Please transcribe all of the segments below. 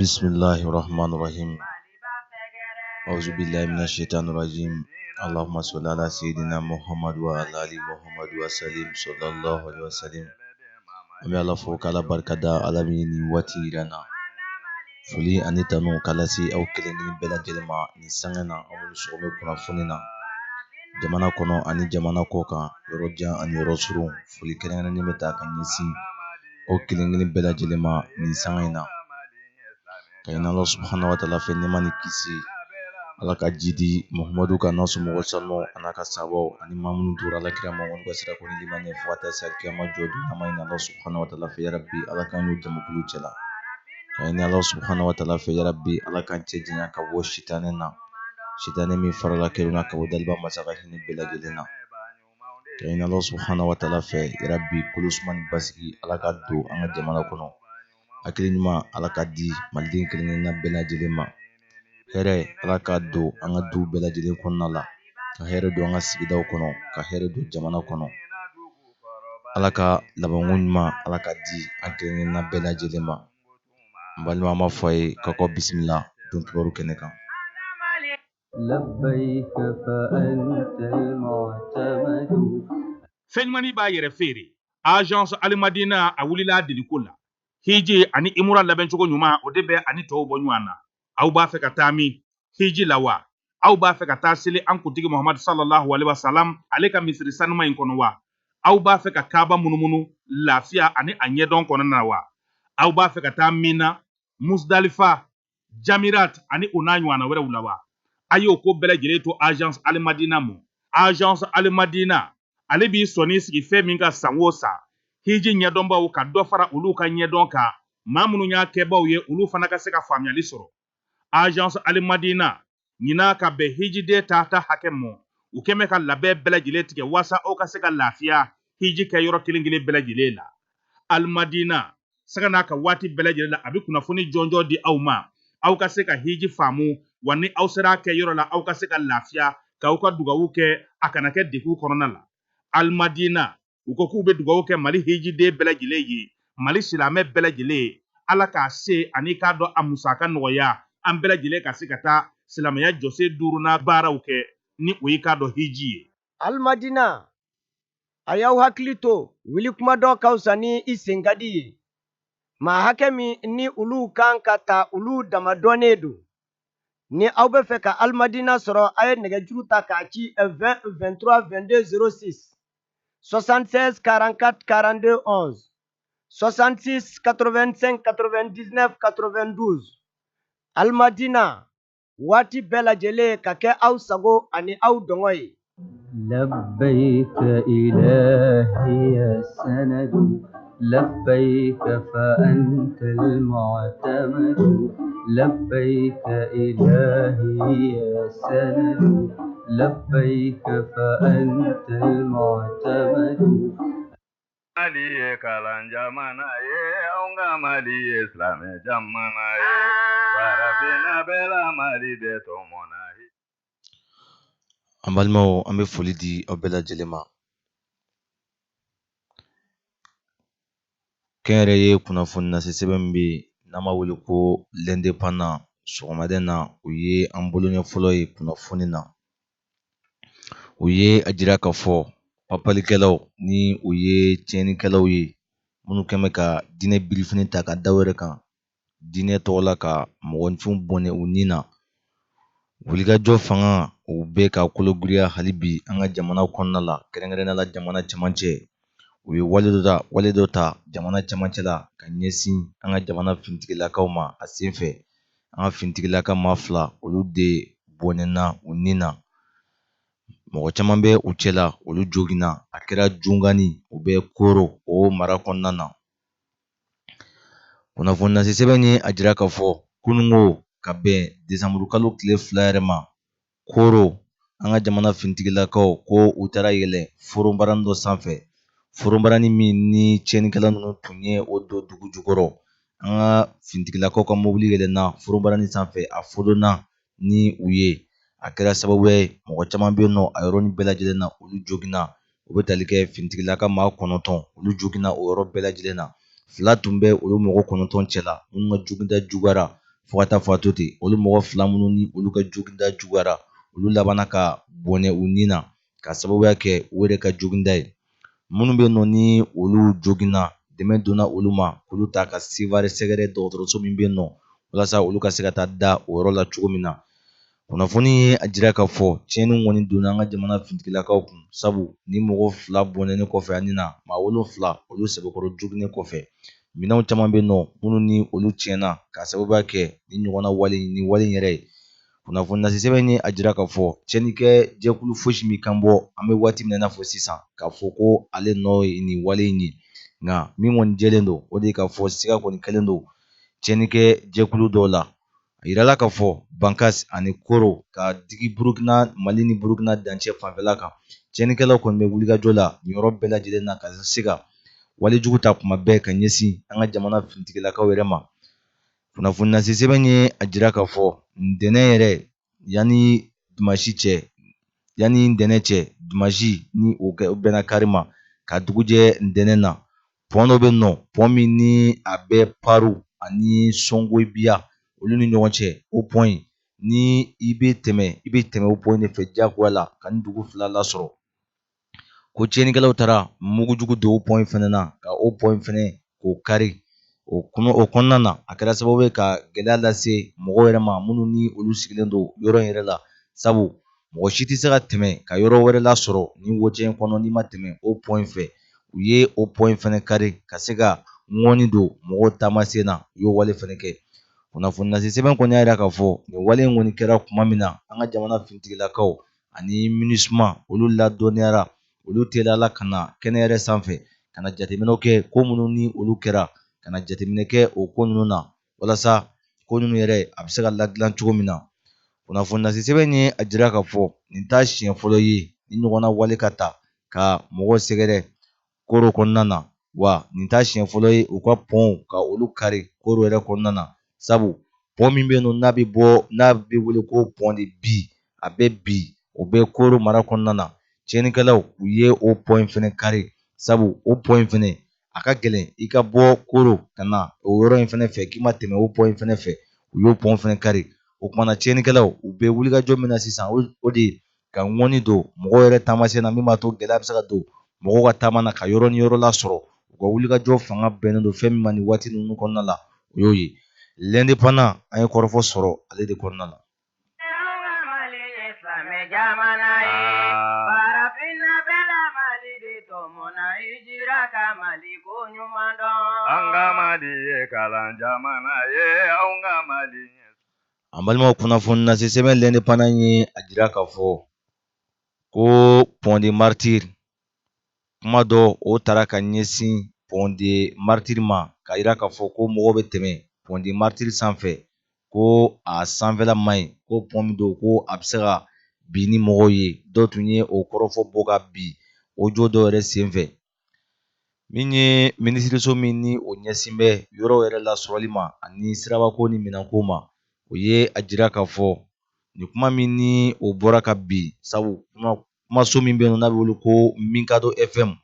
بسم الله الرحمن الرحيم. أعوذ بالله من الشيطان الرجيم. اللهم صل على سيدنا محمد وعلى آل محمد وسلم صلى الله عليه وسلم. Ami Allah fo kala barkada alamini wati irana. Fuli anitanu kalasi au kelengini bela jelema ni sangana au sogome kuna funina. Jamana kono ani jamana koka yoroja ani yorosuru. Fuli kelengini nimeta kanyesi au kelengini bela jelema ni sangana. Kayina Allah subhanahu wa ta'ala fe nemani kisi ala ka jidi Muhammadu ka nasu mo salmo anaka sabo ani mamunu dura la kira mo wongo sira ko ni limane fata sal kiyama jodu namayna Allah subhanahu wa ta'ala fe ya rabbi ala kan yu jamu kulu cela kayina Allah subhanahu wa ta'ala fe ya rabbi ala kan cejinya ka wo shitane mi farala keluna ka wodalba masaka hini bela jelena kayina Allah subhanahu wa ta'ala fe ya rabbi kulusman basigi ala ka do anga jamana kono akilinima ala ka di maldin kilina bela jelema here ala ka do anga du bela jele konna la ka here do anga sigidaw kono ka here do jamana kono ala ka labangunma ala ka di akilina bela jelema mbalma ma foy kako bismillah don kibaru keneka labbayk fa antal mu'tamad Fenyumani ba yɛrɛ feere agence Alimadina a wulila diliko la hiji ani imura labɛncogo ɲuman o de bɛ ani tɔw bɔ ɲɔgɔn na aw b'a fɛ ka taa min hiji la wa aw b'a fɛ ka taa seli an kuntigi Muhammad sallallahu alaihi wasallam ale ka misiri sanuma in kɔnɔ wa aw b'a fɛ ka kaaba munumunu lafiya ani a ɲɛdɔn kɔnɔna na wa aw b'a fɛ ka taa Mina Musdalifa Jamirat ani o n'a ɲɔgɔnna wɛrɛw la wa a y'o ko bɛɛ lajɛlen to agence Alimadina mo agence Alimadina ale b'i sɔnni sigi fɛn min ka san o san hiji ɲɛdɔnbaw ka dɔ fara olu ka ɲɛdɔn kan maa minnu y'a kɛbaw ye olu fana ka se ka faamuyali sɔrɔ agence Alimadina ɲina ka bɛn hijiden ta hakɛ mɔ u kɛmɛ ka labɛn bɛɛ lajɛlen tigɛ walasa aw ka se ka lafiya hiji kɛ yɔrɔ kelen kelen bɛɛ lajɛlen la Alimadina saga n'a ka waati bɛɛ lajɛlen la a bɛ kunnafoni jɔnjɔn di aw ma aw ka se ka hiji faamu wa ni aw sera kɛ yɔrɔ la aw ka se ka lafiya k'aw ka dugawu kɛ a kana kɛ degun kɔnɔna la Alimadina u ko k'u bɛ dugawu kɛ Mali hijiden bɛɛ lajɛlen ye Mali silamɛ bɛɛ lajɛlen ala k'a se ani k'a dɔn a musaka nɔgɔya an bɛɛ lajɛlen ka se ka taa silamɛya jɔsen 5nan baaraw kɛ ni o y'i k'a dɔn hiji ye Alimadina a y'aw hakili to wuli kuma dɔ ka fisa ni i sen ka di ye maa hakɛ min ni olu kan ka ta olu dama dɔnnen don ni aw bɛ fɛ ka Alimadina sɔrɔ a ye nɛgɛjuru ta k'a ci 20 23 22 06 76 44 42 11 66 85 99 92 Alimadina waati bɛɛ lajɛlen ka kɛ aw sago ani aw dɔngɔ ye labbayk ilahi sanadu labbayk fa antal mu'tamad labbayk ilahi sanadu labbayk fa antal mu'tamad Mali ye kalan jamana ye onga Mali ye Islamɛ jamana ye farafina bɛla Mali bɛ tɔmɔna ye an balimaw an bɛ foli di aw bɛɛ lajɛlen ma kɛnyɛrɛye kunnafoni lase sɛbɛn min bɛ yen n'an b'a wele ko l'indépendant sɔgɔmaden na u ye an boloɲɛ fɔlɔ ye kunnafoni na u ye a jira k'a fɔ papalikɛlaw ni u ye tiɲɛnikɛlaw ye minnu kɛn bɛ ka diinɛ birifini ta ka da wɛrɛ kan diinɛ tɔgɔ la ka mɔgɔninfin bɔnɛ u ni na wulikajɔ fanga u bɛ ka kologiriya hali bi an ka jamana kɔnɔna la kɛrɛnkɛrɛnnenya la jamana cɛmancɛ u ye wale dɔ ta jamana cɛmancɛ la ka ɲɛsin an ka jamana finitigilakaw ma a sen fɛ an ka finitigilaka maa fila olu de bɔnɛna u ni na mɔgɔ caman bɛ u cɛla olu joginna a kɛra jungani u bɛ koro o mara kɔnɔna na kunnafoni lase sɛbɛn ye a jira k'a fɔ kunungo ka bɛn desanburu kalo tile 2 yɛrɛ ma koro an ka jamana finitigilakaw ko u taara yɛlɛ foronbarani dɔ sanfɛ foronbarani min ni tiɲɛnikɛla ninnu tun ye o don dugu jukɔrɔ an ka finitigilakaw ka mobili yɛlɛnna foronbarani sanfɛ a fodonna ni u ye a kɛra sababu ye mɔgɔ caman bɛ yen nɔ a yɔrɔnin bɛɛ lajɛlen na olu joginna u bɛ tali kɛ finitigilaka maa 9 olu joginna o yɔrɔ bɛɛ lajɛlen na. 2 tun bɛ olu mɔgɔ 9 cɛla minnu ka joginda juguyara fo ka taa fɔ a to ten. Olu mɔgɔ 2 minnu ni olu ka joginda juguyara olu labanna ka bɔnɛ u ni na ka sababuya kɛ u yɛrɛ ka joginda ye. Minnu bɛ nɔ ni olu joginna dɛmɛ donna olu ma k'olu ta ka Sevare sɛgɛrɛ dɔgɔtɔrɔso min bɛ nɔ walasa olu ka se ka taa da o yɔrɔ la cogo min na. Kunnafoni ye a jira k'a fɔ tiɲɛni kɔni donna an ka jamana finitigilakaw kun, sabu ni mɔgɔ 2 bɔnɛnen kɔfɛ ani na maa 7 olu sɛbɛkɔrɔ joginnen kɔfɛ. Minɛnw caman bɛ nɔ minnu ni olu tiɲɛna k'a sababuya kɛ ni ɲɔgɔnna wale in yɛrɛ ye. Kunnafoni lase sɛbɛn ye a jira k'a fɔ tiɲɛnikɛ jɛkulu fosi min kan bɔ an bɛ waati min na i n'a fɔ sisan k'a fɔ ko ale nɔ ye nin wale in ye. Nka min kɔni jɛlen don o de ye k'a fɔ siga kɔni kɛlen don tiɲɛnikɛ jɛkulu dɔw la. A yirala k'a fɔ Bankasi ani Koro ka digi Burukina, Mali ni Burukina dancɛ fanfɛla kan. Tiɲɛnikɛlaw kɔni bɛ wulikajɔ la nin yɔrɔ bɛɛ lajɛlen na ka se ka walejugu ta kuma bɛɛ ka ɲɛsin an ka jamana finitigilakaw yɛrɛ ma. Kunnafoni lase sɛbɛn ye a jira k'a fɔ ntɛnɛn yɛrɛ yanni ntɛnɛn cɛ dimanche ni o bɛnna kari ma ka dugu jɛ ntɛnɛn na. Pɔn dɔ bɛ nɔ pɔn min ni a bɛ Paru ani Songoyibiya olu ni ɲɔgɔn cɛ. O pɔn in ni i bɛ tɛmɛ o pɔn de fɛ diyagoya la ka nin dugu 2 lasɔrɔ. Ko tiɲɛnikɛlaw taara mugujugu don o pɔn in fɛnɛ na ka o pɔn in fɛnɛ k'o kari. O kɔnɔna na a kɛra sababu ye ka gɛlɛya lase mɔgɔw yɛrɛ ma minnu ni olu sigilen don yɔrɔ in yɛrɛ la, sabu mɔgɔ si tɛ se ka tɛmɛ ka yɔrɔ wɛrɛ lasɔrɔ ni wocɛ in kɔnɔ n'i ma tɛmɛ o pɔn in fɛ. U ye o pɔn in fɛnɛ kari ka se ka ŋɔni don mɔgɔw taamasen na u y'o wale fɛnɛ kɛ. Kunnafoni lase sɛbɛn kɔni y'a jira k'a fɔ nin wale in kɔni kɛra kuma min na an ka jamana finitigilakaw ani MINUSMA olu ladɔnniyara, olu teliyala ka na kɛnɛ yɛrɛ sanfɛ ka na jateminɛw kɛ ko minnu ni olu kɛra, ka na jateminɛ kɛ o ko ninnu na walasa ko ninnu yɛrɛ a bɛ se ka ladilan cogo min na. Kunnafoni lase sɛbɛn ye a jira k'a fɔ nin t'a siɲɛ fɔlɔ ye ni ɲɔgɔnna wale ka ta ka mɔgɔw sɛgɛrɛ Koro kɔnɔna na, wa nin t'a siɲɛ fɔlɔ ye u ka pɔnw ka olu kari Koro yɛrɛ kɔnɔna na, sabu pɔn min bɛ yen nɔ n'a bɛ wele ko pɔn de bi a bɛ bi o bɛ Koro mara kɔnɔna na. Tiɲɛnikɛlaw u ye o pɔn in fɛnɛ kari, sabu o pɔn in fɛnɛ a ka gɛlɛn i ka bɔ Koro ka na o yɔrɔ in fɛnɛ fɛ k'i ma tɛmɛ o pɔn in fɛnɛ fɛ. U y'o pɔn fɛnɛ kari. O kumana tiɲɛnikɛlaw u bɛ wulikajɔ min na sisan o de ye ka ŋɔni don mɔgɔw yɛrɛ taamasen na min b'a to gɛlɛya bɛ se ka don mɔgɔw ka taama na ka yɔrɔ ni yɔrɔ lasɔrɔ. U ka wulikajɔ fanga bɛnnen don fɛn min ma nin waati ninnu kɔnɔna la o y'o ye. L'indépendant an ye kɔrɔfɔ sɔrɔ ale de kɔnɔna la. An balimaw kunnafoni lase sɛbɛn l'indépendant ye a jira k'a fɔ ko Pont de Martyr kuma dɔ o taara ka ɲɛsin Pont de Martyr ma k'a jira k'a fɔ ko mɔgɔw bɛ tɛmɛ Pont de Martyr sanfɛ ko a sanfɛla man ɲi, ko pont min don ko a bɛ se ka bin ni mɔgɔw ye. Dɔw tun ye o kɔrɔfɔ bɔ ka bin o jo dɔw yɛrɛ senfɛ. Min ye minisiriso min ni o ɲɛsin bɛ yɔrɔ yɛrɛ lasɔrɔli ma ani sirabako ni minɛnko ma, o ye a jira k'a fɔ nin kuma min ni o bɔra ka bin, sabu kumaso min bɛ yen nɔ n'a bɛ wele ko Minkado FM,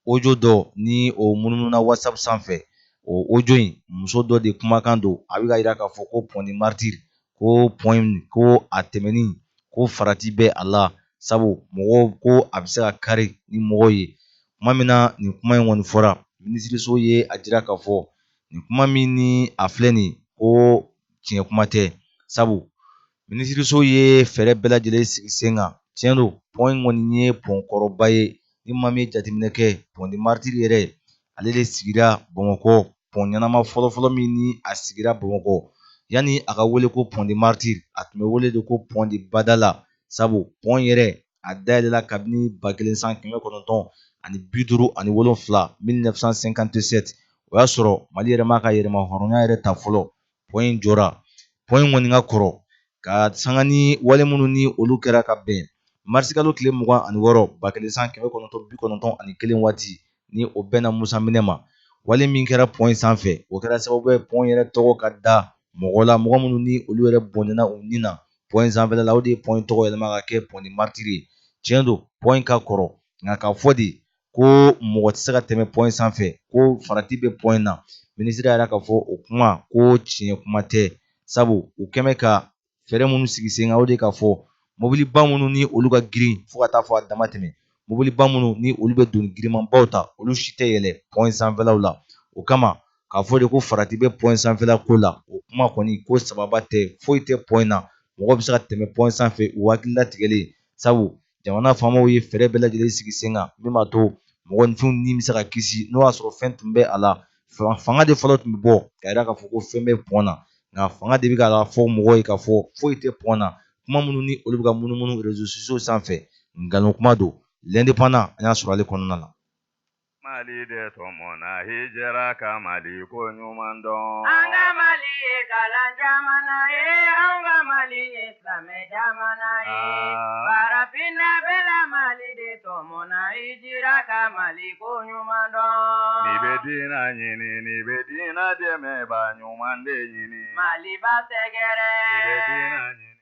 audio dɔ ni o munumuna WhatsApp sanfɛ, o audio in muso dɔ de kumakan don a bɛ ka jira k'a fɔ ko Pont de Martyr ko pont in ko a tɛmɛni ko farati bɛ a la, sabu mɔgɔw ko a bɛ se ka kari ni mɔgɔw ye. Kuma min na nin kuma in kɔni fɔra, minisiriso ye a jira k'a fɔ nin kuma min ni a filɛ nin ko tiɲɛ kuma tɛ, sabu minisiriso ye fɛɛrɛ bɛɛ lajɛlen sigi sen kan. Tiɲɛ don pont in kɔni ye pont kɔrɔba ye. Ni maa min ye jateminɛ kɛ Pont de Martyr yɛrɛ ale de sigira Bamakɔ, pont ɲɛnama fɔlɔfɔlɔ min ni a sigira Bamakɔ. Yani a ka wele ko Pont de Martyr a tun bɛ wele de ko Pont de Badala, sabu pont yɛrɛ a dayɛlɛla kabini 1957 1957. O y'a sɔrɔ Mali yɛrɛ m'a ka yɛrɛma hɔrɔnya yɛrɛ ta fɔlɔ. Pont in jɔra. Pont in kɔni ka kɔrɔ ka sanga ni wale minnu ni olu kɛra ka bɛn marisi kalo tile 26 1991 waati ni o bɛnna Musa minɛ ma. Wale min kɛra pont in sanfɛ o kɛra sababu ye pont yɛrɛ tɔgɔ ka da mɔgɔ la, mɔgɔ minnu ni olu yɛrɛ bɔnɛna u ni na pont in sanfɛla la. O de ye pont in tɔgɔ yɛlɛma ka kɛ Pont de Martyr ye. Tiɲɛ don pont in ka kɔrɔ, nka k'a fɔ de ko mɔgɔ tɛ se ka tɛmɛ point sanfɛ ko farati bɛ point na minisiri yɛrɛ k'a fɔ o kuma ko tiɲɛ kuma tɛ sabu u kɛmɛ ka fɛɛrɛ minnu sigi sen kan o de k'a fɔ mobiliba minnu ni olu ka girin fo ka taa fɔ a dama tɛmɛ mobiliba minnu ni olu bɛ doni girimanbaw ta olu si tɛ yɛlɛ point sanfɛlaw la o kama k'a fɔ de ko farati bɛ point sanfɛla ko la o kuma kɔni ko sababa tɛ foyi tɛ point na mɔgɔ bɛ se ka tɛmɛ point sanfɛ u hakili latigɛlen sabu jamana faamaw ye fɛɛrɛ bɛɛ lajɛlen sigi sen kan min b'a to mɔgɔninfinw ni bɛ se ka kisi n'o y'a sɔrɔ fɛn tun bɛ a la fanga de fɔlɔ tun bɛ bɔ k'a jira k'a fɔ ko fɛn bɛ point na nka fanga de bɛ k'a fɔ mɔgɔw ye k'a fɔ foyi tɛ point na kuma minnu ni olu bɛ ka munumunu réseaux sociaux sanfɛ nkalon kuma don l'indépendant an y'a sɔrɔ ale kɔnɔna la. Mali de tɔmɔna hijira ka Mali ko ɲuman dɔn. An ka Mali ye kalan jamana ye, an ka Mali ye silamɛ jamana ye. Farafinna bɛla Mali de tɔmɔna hijira ka Mali ko ɲuman dɔn. Ni bɛ diinɛ ɲini, ni bɛ diinɛ dɛmɛba ɲuman de ɲini. Maliba sɛgɛrɛ. Ni bɛ diinɛ ɲini.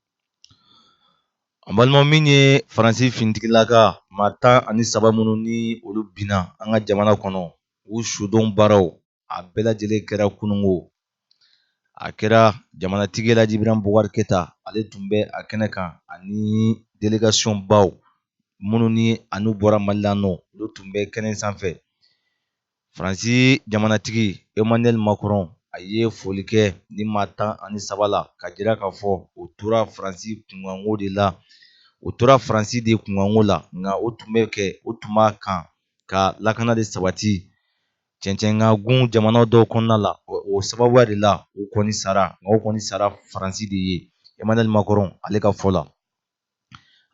An balima min ye Faransi finitigilaka maa 13 minnu ni olu binna an ka jamana kɔnɔ u sudon baaraw a bɛɛ lajɛlen kɛra kunungo a kɛra jamanatigi Laji Ibrahim Bubakari Keta ale tun bɛ a kɛnɛ kan ani délégation baw minnu ni anu bɔra Mali la nɔ olu tun bɛ kɛnɛ sanfɛ Faransi jamanatigi Emmanuel Macron a ye foli kɛ ni maa 13 la ka jira k'a fɔ o tora Faransi kunkanko de la o tora Faransi de kunkanko la nka o tun b'a kan ka lakana de sabati cɛncɛnkagun jamana dɔw kɔnɔna la o sababuya de la o kɔni sara nka o kɔni sara Faransi de ye Emmanuel Macron ale ka fɔ la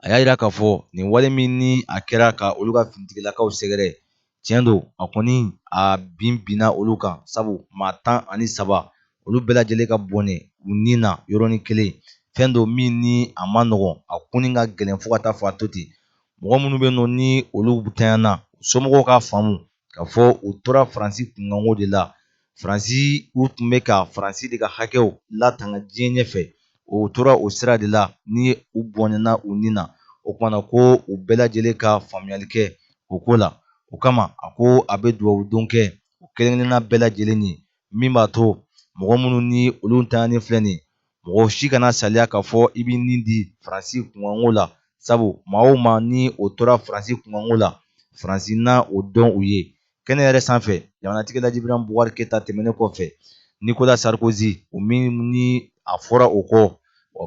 a y'a jira k'a fɔ nin wale min ni a kɛra ka olu ka finitigilakaw sɛgɛrɛ tiɲɛ don a kɔni a binna olu kan sabu maa 13 olu bɛɛ lajɛlen ka bɔnɛ u ni na yɔrɔnin kelen fɛn dɔ min ni a ma nɔgɔn a kunni ka gɛlɛn fo ka taa fɔ a to ten mɔgɔ minnu bɛ yen nɔ ni olu tanyana somɔgɔw k'a faamu k'a fɔ u tora Faransi kunkanko de la Faransi u tun bɛ ka Faransi de ka hakɛw latanga diɲɛ ɲɛfɛ o tora o sira de la ni u bɔnɛna u ni na o kumana ko u bɛɛ lajɛlen ka faamuyali kɛ o ko la o kama a ko a bɛ dugawudon kɛ o kelen-kelenna bɛɛ lajɛlen ye min b'a to mɔgɔ minnu ni olu ntanyani filɛ nin ye mɔgɔ si kana saliya k'a fɔ i bɛ nin di Faransi kunkanko la sabu maa o maa ni o tora Faransi kunkanko la Faransi na o dɔn u ye kɛnɛ yɛrɛ sanfɛ jamanatigi Laji Ibrahim Bubakari Keta tɛmɛnen kɔfɛ Nicolas Sarkozy o min ni a fɔra o kɔ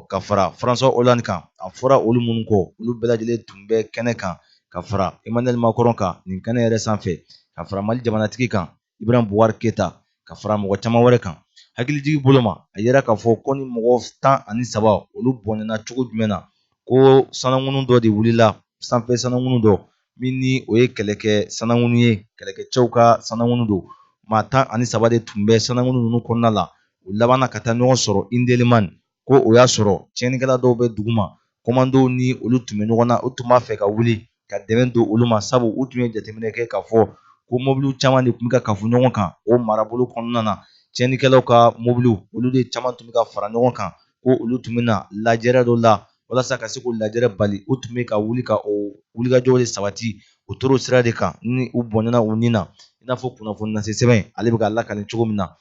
ka fara François Hollande kan a fɔra olu minnu kɔ olu bɛɛ lajɛlen tun bɛ kɛnɛ kan ka fara Emmanuel Macron kan nin kɛnɛ yɛrɛ sanfɛ ka fara Mali jamanatigi kan Ibrahim Bubakari Keta ka fara mɔgɔ caman wɛrɛ kan hakilijigi bolo ma a yera k'a fɔ ko ni mɔgɔ 13 olu bɔnɛna cogo jumɛn na ko sanankunu dɔ de wulila sanfɛ sanankunu dɔ min ni o ye kɛlɛkɛ sanankunu ye kɛlɛkɛcɛw ka sanankunu don maa 13 de tun bɛ sanankunu ninnu kɔnɔna la u labanna ka taa ɲɔgɔn sɔrɔ Indelimani ko o y'a sɔrɔ tiɲɛnikɛla dɔw bɛ duguma kɔmandow ni olu tun bɛ ɲɔgɔn na u tun b'a fɛ ka wuli ka dɛmɛ don olu ma sabu u tun ye jateminɛ kɛ k'a fɔ ko mobiliw caman de tun bɛ ka kafu ɲɔgɔn kan o marabolo kɔnɔna na tiɲɛnikɛlaw ka mobiliw olu de caman tun bɛ ka fara ɲɔgɔn kan ko olu tun bɛ na lajɛrɛ dɔ la walasa ka se k'o lajɛrɛ bali u tun bɛ ka wuli ka o wulikajɔw de sabati u tora o sira de kan ni u bɔnɛna u ni na i n'a fɔ kunnafoni lase sɛbɛn ale bɛ ka lakale cogo min na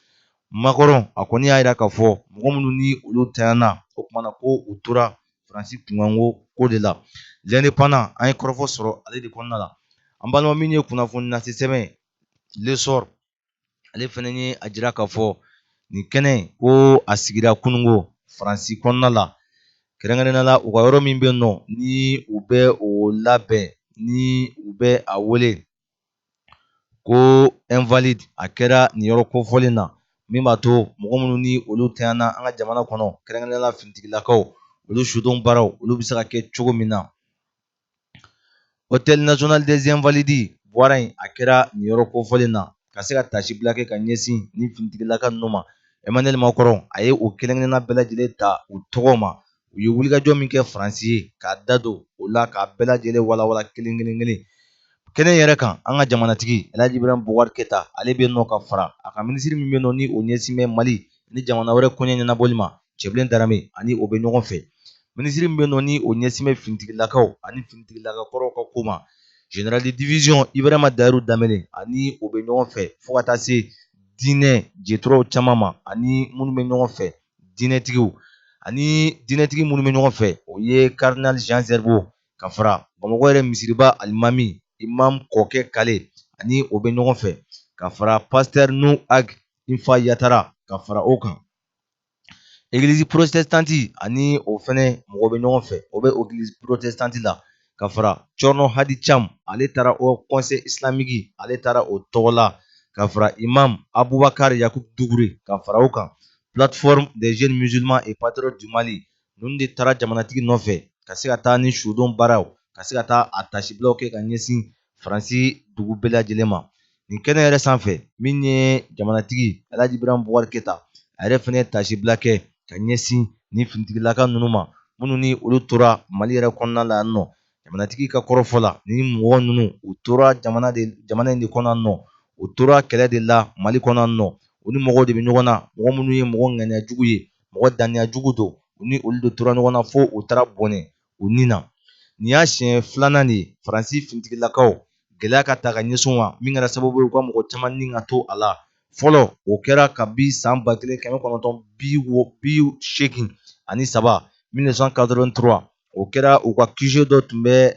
Macron a kɔni y'a jira k'a fɔ mɔgɔ minnu ni olu tanyana o kumana ko u tora Faransi kunkanko ko de la l'indépendant an ye kɔrɔfɔ sɔrɔ ale de kɔnɔna la an balima min ye kunnafoni lase sɛbɛn l'essor ale fana ye a jira k'a fɔ nin kɛnɛ ko a sigira kunungo Faransi kɔnɔna la kɛrɛnkɛrɛnnenya la u ka yɔrɔ min bɛ yen nɔ ni u bɛ o labɛn ni u bɛ a wele ko invalide a kɛra nin yɔrɔ kofɔlen na min b'a to mɔgɔ minnu ni olu tanyana an ka jamana kɔnɔ kɛrɛnkɛrɛnnenya la finitigilakaw olu sudon baaraw olu bɛ se ka kɛ cogo min na Hôtel National des Invalides bɔra yen a kɛra nin yɔrɔ kofɔlen na ka se ka tasibila kɛ ka ɲɛsin ni finitigilaka ninnu ma Emmanuel Macron a ye o kelen-kelenna bɛɛ lajɛlen ta u tɔgɔ ma u ye wulikajɔ min kɛ Faransi ye k'a da don o la k'a bɛɛ lajɛlen walawala kelen-kelen kɛnɛ yɛrɛ kan an ka jamanatigi Laji Ibrahim Bubakari Keta ale bɛ nɔ ka fara a ka minisiri min bɛ nɔ ni o ɲɛsin bɛ Mali ni jamana wɛrɛ koɲɛ ɲɛnabɔli ma Cɛbilen Darame ani o bɛ ɲɔgɔn fɛ minisiri min bɛ nɔ ni o ɲɛsin bɛ finitigilakaw ani finitigilakakɔrɔw ka ko ma général de division Ibrahima Dayiru Damele ani o bɛ ɲɔgɔn fɛ fo ka taa se diinɛ jɛtɔrɔw caman ma ani minnu bɛ ɲɔgɔn fɛ diinɛtigiw ani diinɛtigi minnu bɛ ɲɔgɔn fɛ o ye cardinal Jean Zerbo ka fara Bamakɔ yɛrɛ misiriba alimami imam Kɔkɛ Kale ani o bɛ ɲɔgɔn fɛ ka fara pasteur Nu Ag Infa Yatara ka fara o kan. Église protestante ani o fɛnɛ mɔgɔ bɛ ɲɔgɔn fɛ o bɛ église protestante la ka fara Corno Hadi Cham ale taara o conseil islamique ale taara o tɔgɔ la ka fara imam Abubakar Yakub Dugure ka fara o kan. Plateforme des jeunes musulmans et patriotes du Mali ninnu de taara jamanatigi nɔfɛ ka se ka taa ni sudon baaraw ka se ka taa a tasibilaw kɛ ka ɲɛsin Faransi dugu bɛɛ lajɛlen ma. Nin kɛnɛ yɛrɛ sanfɛ min ye jamanatigi Alhaji Ibrahim Boubacar Keita a yɛrɛ fɛnɛ ye tasibila kɛ ka ɲɛsin ni finitigilaka ninnu ma minnu ni olu tora Mali yɛrɛ kɔnɔna la yan nɔ. Jamanatigi ka kɔrɔfɔ la ni mɔgɔ ninnu u tora jamana in de kɔnɔ nɔ u tora kɛlɛ de la Mali kɔnɔ nɔ u ni mɔgɔw de bɛ ɲɔgɔn na mɔgɔ minnu ye mɔgɔ ŋaniyajugu ye mɔgɔ daniyajugu don u ni olu de tora ɲɔgɔn na fo u taara bɔnɛ u ni na. Nin y'a siɲɛ filanan de ye Faransi finitigilakaw gɛlɛya ka ta ka ɲɛsin wa min kɛra sababu ye u ka mɔgɔ caman ni ka to a la. Fɔlɔ o kɛra kabi san 1983 1983 o kɛra u ka QG dɔ tun bɛ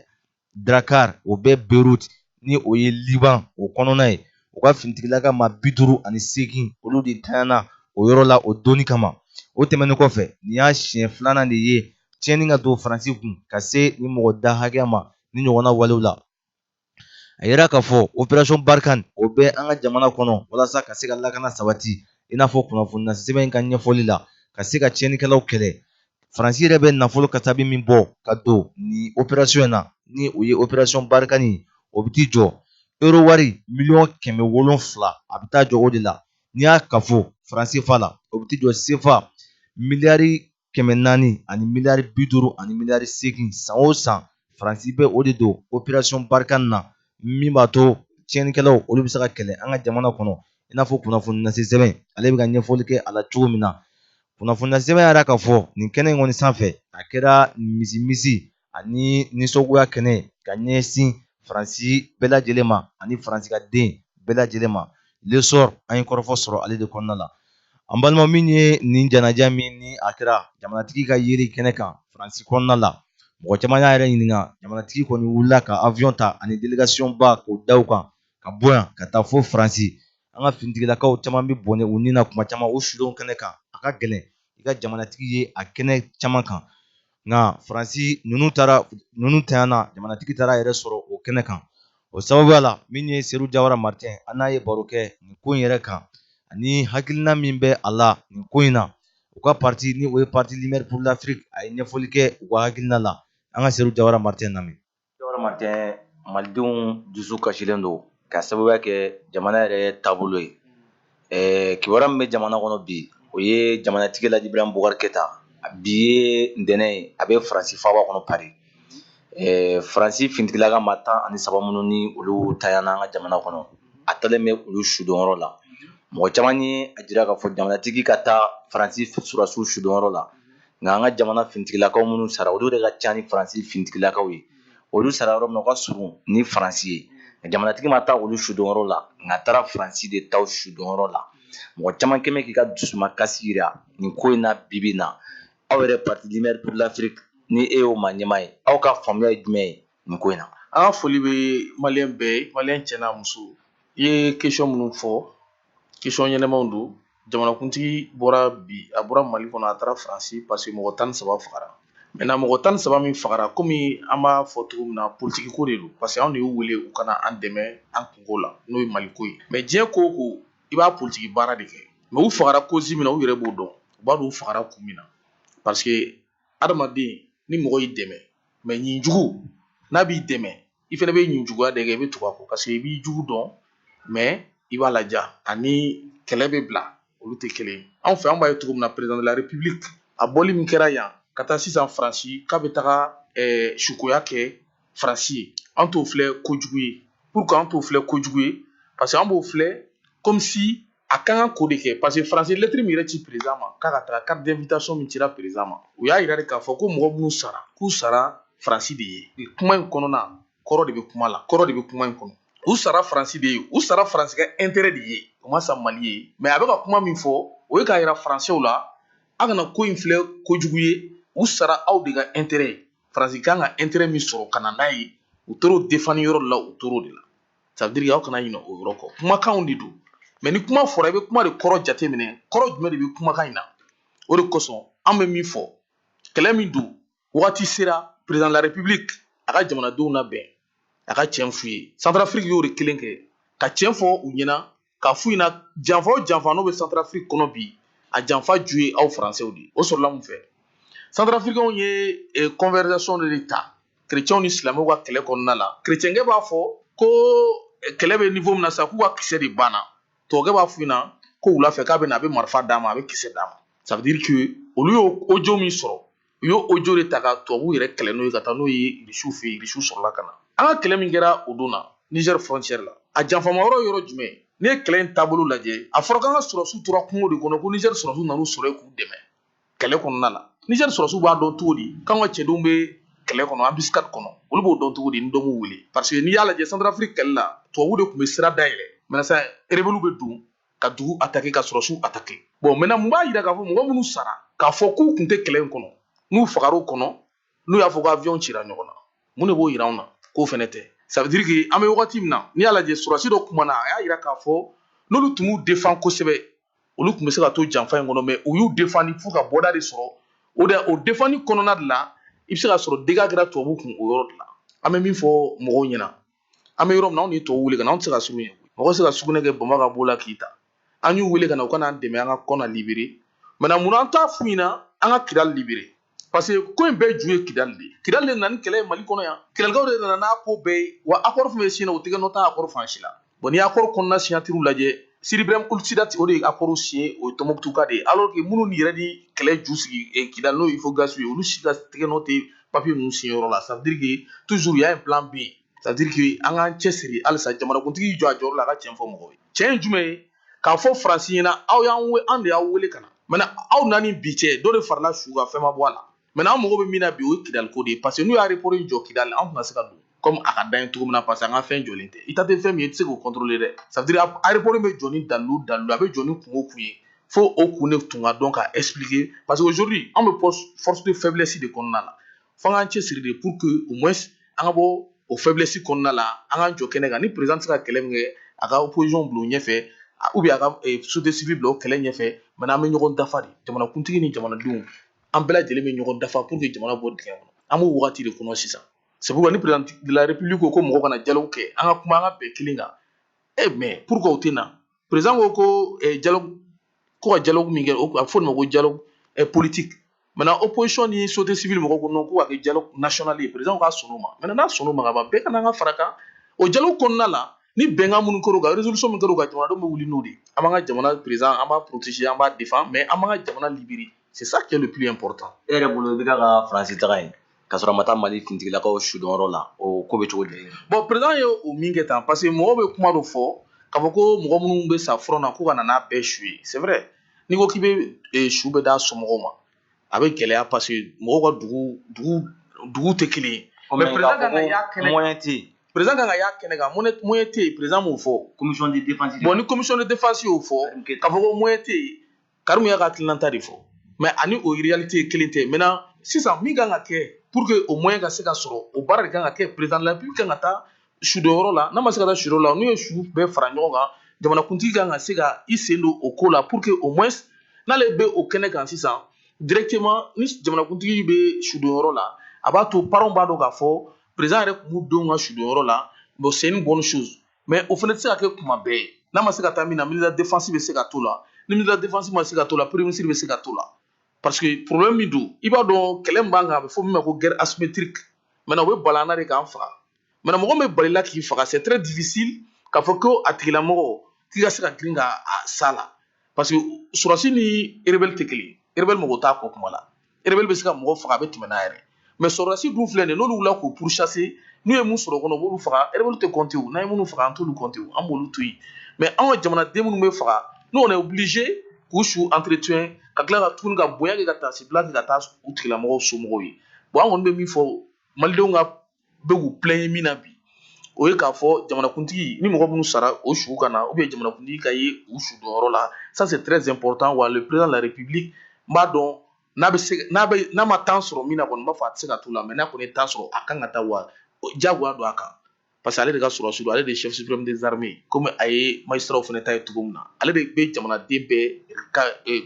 Dakar o bɛ Beirut ni o ye Liban o kɔnɔna ye u ka finitigilaka ma 58 olu de tanyana o yɔrɔ la o doni kama. O tɛmɛnen kɔfɛ nin y'a siɲɛ filanan de ye tiɲɛni ka don Faransi kun ka se ni mɔgɔ da hakɛya ma ni ɲɔgɔnna walew la. A yira k'a fɔ opération Barkhane o bɛ an ka jamana kɔnɔ walasa ka se ka lakana sabati i n'a fɔ kunnafoni lase sɛbɛn ka ɲɛfɔli la ka se ka tiɲɛnikɛlaw kɛlɛ. Faransi yɛrɛ bɛ nafolo kasabi min bɔ ka don ni opération in na ni o ye opération Barkhane o bɛ t'i jɔ euro wari miliyɔn 700 a bɛ taa jɔ o de la. N'i y'a kafo Faransi fa la o bɛ t'i jɔ CFA miliyari 400 ani miliyari 50 ani miliyari 8 san o san Faransi bɛ o de don opération Barkhane na min b'a to tiɲɛnikɛlaw olu bɛ se ka kɛlɛ an ka jamana kɔnɔ i n'a fɔ kunnafoni lase sɛbɛn ale bɛ ka ɲɛfɔli kɛ a la cogo min na. Kunnafoni lase sɛbɛn yɛrɛ k'a fɔ nin kɛnɛ in kɔni sanfɛ a kɛra misi ani nisɔngoya kɛnɛ ka ɲɛsin Faransi bɛɛ lajɛlen ma ani Faransi ka den bɛɛ lajɛlen ma. Le sort an ye kɔrɔfɔ sɔrɔ ale de kɔnɔna la. An balima min ye nin janaja min ni a kɛra jamanatigi ka yeri kɛnɛ kan Faransi kɔnɔna la mɔgɔ caman y'a yɛrɛ ɲininka jamanatigi kɔni wulila ka avion ta ani délégation ba k'o da u kan ka bɔ yan ka taa fo Faransi. An ka finitigilakaw caman bɛ bɔnɛ u ni na kuma caman o sudon kɛnɛ kan a ka gɛlɛn i ka jamanatigi ye a kɛnɛ caman kan nka Faransi ninnu tanyana jamanatigi taara a yɛrɛ sɔrɔ o kɛnɛ kan. O sababuya la min ye Seru Jawara Martin an n'a ye baro kɛ nin ko in yɛrɛ kan ani hakilina min bɛ a la nin ko in na u ka parti ni o ye parti Lumière pour l'Afrique a ye ɲɛfɔli kɛ u ka hakilina la. An ka Seru Jawara Martin lamɛn. Jawara Martin malidenw dusu kasilen don ka sababuya kɛ jamana yɛrɛ taabolo ye. Kibaruya min bɛ jamana kɔnɔ bi o ye jamanatigi Alhaji Ibrahim Boubacar Keita bi ye ntɛnɛn ye a bɛ Faransi faaba kɔnɔ Paris. Faransi finitigilaka ma 13 minnu ni olu tanyana an ka jamana kɔnɔ a talen bɛ olu sudonyɔrɔ la. Mɔgɔ caman ye a jira k'a fɔ jamanatigi ka taa Faransi surasiw sudonyɔrɔ la nka an ka jamana finitigilakaw minnu sara olu de ka ca ni Faransi finitigilakaw ye. Olu sara yɔrɔ min na o ka surun ni Faransi ye. Jamanatigi ma taa olu sudonyɔrɔ la nka a taara Faransi de taa sudonyɔrɔ la. Mɔgɔ caman kɛmɛ k'i ka dusumakasi jira nin ko in na bibi in na. Aw yɛrɛ parti Lumière pour l'Afrique ni e y'o maa ɲɛmaa ye aw ka faamuya ye jumɛn ye nin ko in na. An ka foli bɛ maliyɛn bɛɛ ye maliyɛn cɛ n'a muso i ye question minnu fɔ question ɲɛnɛmaw don jamanakuntigi bɔra bi a bɔra Mali kɔnɔ a taara Faransi parce que mɔgɔ 13 fagara. Maintenant mɔgɔ 13 min fagara komi an b'a fɔ cogo min na politique ko de don parce que anw de y'u wele u kana an dɛmɛ an kungo la n'o ye Mali ko ye. Mais diɲɛ ko o ko i b'a politique baara de kɛ mais u fagara cause min na u yɛrɛ b'o dɔn u b'a dɔn u fagara kun min na parce que adamaden ni mɔgɔ y'i dɛmɛ mais ɲinjugu n'a b'i dɛmɛ i fana bɛ ɲinjuguya de kɛ i bɛ tugu a kɔ parce que i b'i jugu dɔn mais i b'a laja ani kɛlɛ bɛ bila olu tɛ kelen ye. Anw fɛ an b'a ye cogo min na président de la république a bɔli min kɛra yan ka taa sisan Faransi k'a bɛ taga sukoya kɛ Faransi ye an t'o filɛ kojugu ye. Pourquoi an t'o filɛ kojugu ye parce que an b'o filɛ comme si a kan ka ko de kɛ parce que Faransi lettre min yɛrɛ ci président ma k'a ka taga carte d'invitation min cira président ma u y'a yira de k'a fɔ ko mɔgɔ minnu sara k'u sara Faransi de ye. Kuma in kɔnɔna kɔrɔ de bɛ kuma la kɔrɔ de bɛ kuma in kɔnɔ u sara faransi de ye u sara faransi ka intérêt de ye u ma sa mali ye mais a bɛ ka kuma min fɔ o ye k'a yira faransɛw la a kana ko in filɛ kojugu ye u sara aw de ka intérêt ye faransi kan ka intérêt min sɔrɔ ka na n'a ye u tor'o défendre yɔrɔ de la u tor'o de la ça veut dire aw kana ɲinɛ o yɔrɔ kɔ kumakanw de don mais ni kuma fɔra i bɛ kuma de kɔrɔ jate minɛ kɔrɔ jumɛn de bɛ kumakan in na o de kosɔn an bɛ min fɔ kɛlɛ min don wagati sera président de la république a ka jamanadenw labɛn a ka tiɲɛ f'u ye Centrafrique y'o de kelen kɛ ka tiɲɛ fɔ u ɲɛna k'a f'u ɲɛna janfa o janfa n'o bɛ Centrafrique kɔnɔ bi a janfa ju ye aw faransɛw de ye o sɔrɔla mun fɛ Centrafricains ye conversation de ta chrétiens ni silamɛw ka kɛlɛ kɔnɔna la chrétienkɛ b'a fɔ ko kɛlɛ bɛ niveau min na sa k'u ka kisɛ de banna tɔgɔkɛ b'a f'u ɲɛna ko wula fɛ k'a bɛ na a bɛ marifa d'a ma a bɛ kisɛ d'a ma ça veut dire que olu y'o audio min sɔrɔ u y'o audio de ta ka tubabuw yɛrɛ kɛlɛ n'o ye ka taa n'o ye irisiw fɛ yen irisiw sɔrɔla ka na an ka kɛlɛ min kɛra o don na Niger frontière la a janfama yɔrɔ yɔrɔ jumɛn n'i ye kɛlɛ in taabolo lajɛ a fɔra k'an ka sɔrɔsiw tora kungo de kɔnɔ ko Niger sɔrɔsiw nan'u sɔrɔ yen k'u dɛmɛ kɛlɛ kɔnɔna la Niger sɔrɔsiw b'a dɔn cogo di k'an ka cɛdenw bɛ kɛlɛ kɔnɔ embuscade kɔnɔ olu b'o dɔn cogo di ni dɔ m'u wele parce que n'i y'a lajɛ Centrafrique kɛlɛ la tubabuw de tun bɛ sira dayɛlɛ maintenant sisan rebelles bɛ don ka dugu attaquer ka sɔrɔsiw attaquer bon maintenant mun b'a yira k'a fɔ mɔgɔ minnu sara k'a fɔ k'u tun tɛ kɛlɛ in kɔnɔ n'u fagar'o kɔnɔ n'u y'a fɔ ko avion cira ɲɔgɔn na mun de b'o yira anw na k'o fɛnɛ tɛ ça veut dire que an bɛ wagati min na n'i y'a lajɛ sɔrɔsi dɔ kumana a y'a yira k'a fɔ n'olu tun b'u défend kosɛbɛ olu tun bɛ se ka to janfa in kɔnɔ mais u y'u défend fo ka bɔda de sɔrɔ o défend kɔnɔna de la i bɛ se ka sɔrɔ dégâts kɛra tubabuw kun o yɔrɔ de la an bɛ min fɔ mɔgɔw ɲɛna an bɛ yɔrɔ min na anw de ye tubabuw wele ka na anw tɛ se ka surun yen mɔgɔ tɛ se ka sugunɛ kɛ bama ka bɔ la k'i ta an y'u wele ka na u ka n'an dɛmɛ an ka kɔ na libéré maintenant mun na an t'a f'u ɲɛna an ka Kidali libéré parce que ko in bɛɛ ju ye Kidali de ye Kidali de nana ni kɛlɛ ye Mali kɔnɔ yan kɛlɛkɛlaw de nana n'a ko bɛɛ ye wa accord fɛn fɛn signé o tɛ kɛ nɔ ta accord fan si la bon n'i ye accord kɔnɔna signature lajɛ Sidi Ibrahim Koulibaly o de ye accord signé o ye Tombouctou ka de ye alors que minnu yɛrɛ ni kɛlɛ ju sigi Kidali n'o ye Ifɔgasu ye olu si ka tɛgɛ nɔ tɛ papier ninnu signé yɔrɔ la ça veut dire que toujours il y a un plan B ça veut dire que an k'an cɛsiri halisa jamanakuntigi y'i jɔ a jɔyɔrɔ la a ka tiɲɛ fɔ mɔgɔw ye tiɲɛ ye jumɛn ye k'a fɔ Faransi ɲɛna an de y'aw wele ka na maintenant aw nani bi cɛ dɔ de farala su kan fɛn ma bɔ a la maintenant an mago bɛ min na bi o ye Kidali ko de ye parce que n'u y'a aéroport in jɔ Kidali an tɛna se ka don comme a ka d'an ye cogo min na parce que an ka fɛn jɔlen tɛ i ta tɛ fɛn min ye i tɛ se k'o contrôler dɛ ça veut dire aéroport in bɛ jɔ ni dalilu a bɛ jɔ ni kun o kun ye fo o kun de tun ka dɔn ka expliquer parce que aujourd'hui an bɛ force de faiblesse de kɔnɔna la fo an k'an cɛsiri de pour que au moins an ka bɔ o faiblesse kɔnɔna la an k'an jɔ kɛnɛ kan ni président tɛ se ka kɛlɛ min kɛ a ka opposition bila o ɲɛfɛ ou bien a ka société civile bila o kɛlɛ ɲɛfɛ maintenant an bɛ ɲɔgɔn dafa de jamanakuntigi ni jamanadenw an bɛɛ lajɛlen bɛ ɲɔgɔn dafa pour que jamana bɔ dingɛ kɔnɔ an b'o wagati de kɔnɔ sisan c'est pourquoi ni président de la république ko mɔgɔw kana dialogue kɛ an ka kuma an ka bɛn kelen kan mais pourquoi o tɛ na président ko dialogue ko ka dialogue min kɛ a bɛ fɔ o de ma ko dialogue politique maintenant opposition ni société civile mɔgɔw ko non ko ka kɛ dialogue national ye président ka sɔn o ma maintenant n'a sɔn o ma ka ban bɛɛ ka na an ka fara kan o dialogue kɔnɔna la ni bɛnkan minnu kɛra o kan résolution min kɛra o kan jamanadenw bɛ wuli n'o de ye an b'an ka jamana président an b'a protéger an b'a défend mais an b'an ka jamana libérer c'est ça qui est le plus important. E yɛrɛ bolo i bɛ ka Faransi taga yen k'a sɔrɔ a ma taa Mali finitigi-lakaw su dɔnyɔrɔ la o ko bɛ cogo di. bon président ye o min kɛ tan parce que mɔgɔw bɛ kuma dɔ fɔ k'a fɔ ko mɔgɔ minnu bɛ sa front na ko ka na n'a bɛɛ su ye c'est vrai n'i ko k'i bɛ su bɛ d'a somɔgɔw ma a bɛ gɛlɛya parce que mɔgɔw ka dugu tɛ kelen ye. mais président kan ka y'a kɛnɛ moyen tɛ yen. président kan ka y'a kɛnɛ kan moyen tɛ yen président m'o fɔ. commission de défense. bon ni commission de défense y'o fɔ k'a fɔ ko moyen tɛ yen Karimu y'a ka hakilinata de fɔ mais ani o réalité kelen tɛ maintenant sisan min kan ka kɛ pour que au moyen ka se ka sɔrɔ o baara de kan ka kɛ président de la République kan ka taa sudonyɔrɔ la n'a ma se ka taa sudonyɔrɔ la n'u ye su bɛɛ fara ɲɔgɔn kan jamanakuntigi kan ka se ka i sen don o ko la pour que au moins n'ale bɛ o kɛnɛ kan sisan directement ni jamanakuntigi bɛ sudonyɔrɔ la a b'a to parents b'a dɔn k'a fɔ président yɛrɛ tun b'u denw ka sudonyɔrɔ la bon c'est une bonne chose mais o fana tɛ se ka kɛ kuma bɛɛ ye n'a ma se ka taa min na ministre de la défense bɛ se ka to la ni ministre de la défense ma se ka to la premier ministre bɛ se ka to la parce que problème min don i b'a dɔn kɛlɛ min b'an kan a bɛ fɔ min ma ko guerre asymétrique maintenant o bɛ bala an na de k'an faga maintenant mɔgɔ min bɛ balila k'i faga c'est très difficile k'a fɔ ko a tigilamɔgɔ k'i ka se ka girin ka s'a la parce que sɔrɔsi ni rebelle tɛ kelen rebelle mɔgɔ t'a kɔ kuma la rebelle bɛ se ka mɔgɔ faga a bɛ tɛmɛ n'a yɛrɛ mais sɔrɔsi dun filɛ nin ye n'olu wulila k'o pourchasser n'u ye mun sɔrɔ o kɔnɔ u b'olu faga rebelle tɛ compter o n'an ye minnu faga an t'olu compter o an b'olu to yen mais anw ka jamanaden minnu bɛ faga nous on est obligé k'u su entretien ka tila ka tuguni ka bonya kɛ ka taa sibila kɛ ka taa u tigilamɔgɔw somɔgɔw ye bon an kɔni bɛ min fɔ malidenw ka bɛ k'u plaigner min na bi o ye k'a fɔ jamanakuntigi ni mɔgɔ minnu sara o su ka na ou bien jamanakuntigi ka ye u su dɔn yɔrɔ la, ça c'est très important. Wa le président de la République n b'a dɔn n'a ma temps sɔrɔ min na kɔni n b'a fɔ a tɛ se ka t'u la, mais n'a kɔni ye temps sɔrɔ a kan ka taa wa diyagoya don a kan, parce que ale de ka sɔrɔsi don, ale de ye chef suprême des armées, comme a ye magistrats fana ta ye cogo min na, ale de bɛ jamanaden bɛɛ ka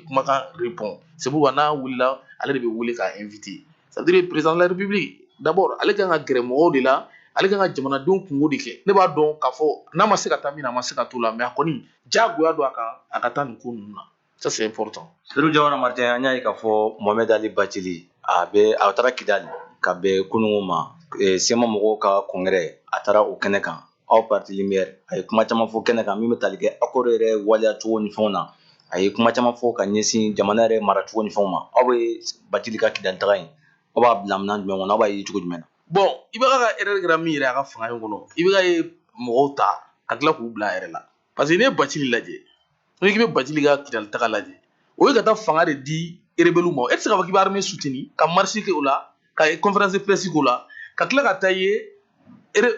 kumakan répond. C'est pourquoi n'a wulila ale de bɛ wele k'a invité. Ça veut dire président de la République d'abord ale kan ka gɛrɛ mɔgɔw de la, ale kan ka jamanadenw kungo de kɛ. Ne b'a dɔn k'a fɔ n'a ma se ka taa min na a ma se ka t'o la, mais a kɔni diyagoya don a kan a ka taa nin ko ninnu na. Ça c'est important. Seydou Jawara Martin, an y'a ye k'a fɔ Mohamed Ali Bathily a taara Kidali ka bɛn kunungo ma, sema mɔgɔw ka congrès a taara o kɛnɛ kan, aw parti Lumière a ye kuma caman fɔ kɛnɛ kan min bɛ tali kɛ accord yɛrɛ waleya cogo ni fɛnw na, a ye kuma caman fɔ ka ɲɛsin jamana yɛrɛ maracogo ni fɛnw ma. Aw bɛ Bathily ka Kidali taga in aw b'a bila minɛn jumɛn kɔnɔ, aw b'a ye cogo jumɛn na? Bon IBK ka erreur kɛra min yɛrɛ a ka fanga in kɔnɔ, IBK ye mɔgɔw ta ka tila k'u bila a yɛrɛ la, parce que n'i ye Bathily lajɛ, n'i k'i bɛ Bathily ka Kidali taga lajɛ, o ye ka taa fanga de di rebelle ma. E tɛ se k'a fɔ k'i bɛ armée soutenir ka marche kɛ o la, ka conférence de presse k'o la, ka tila ka taa ye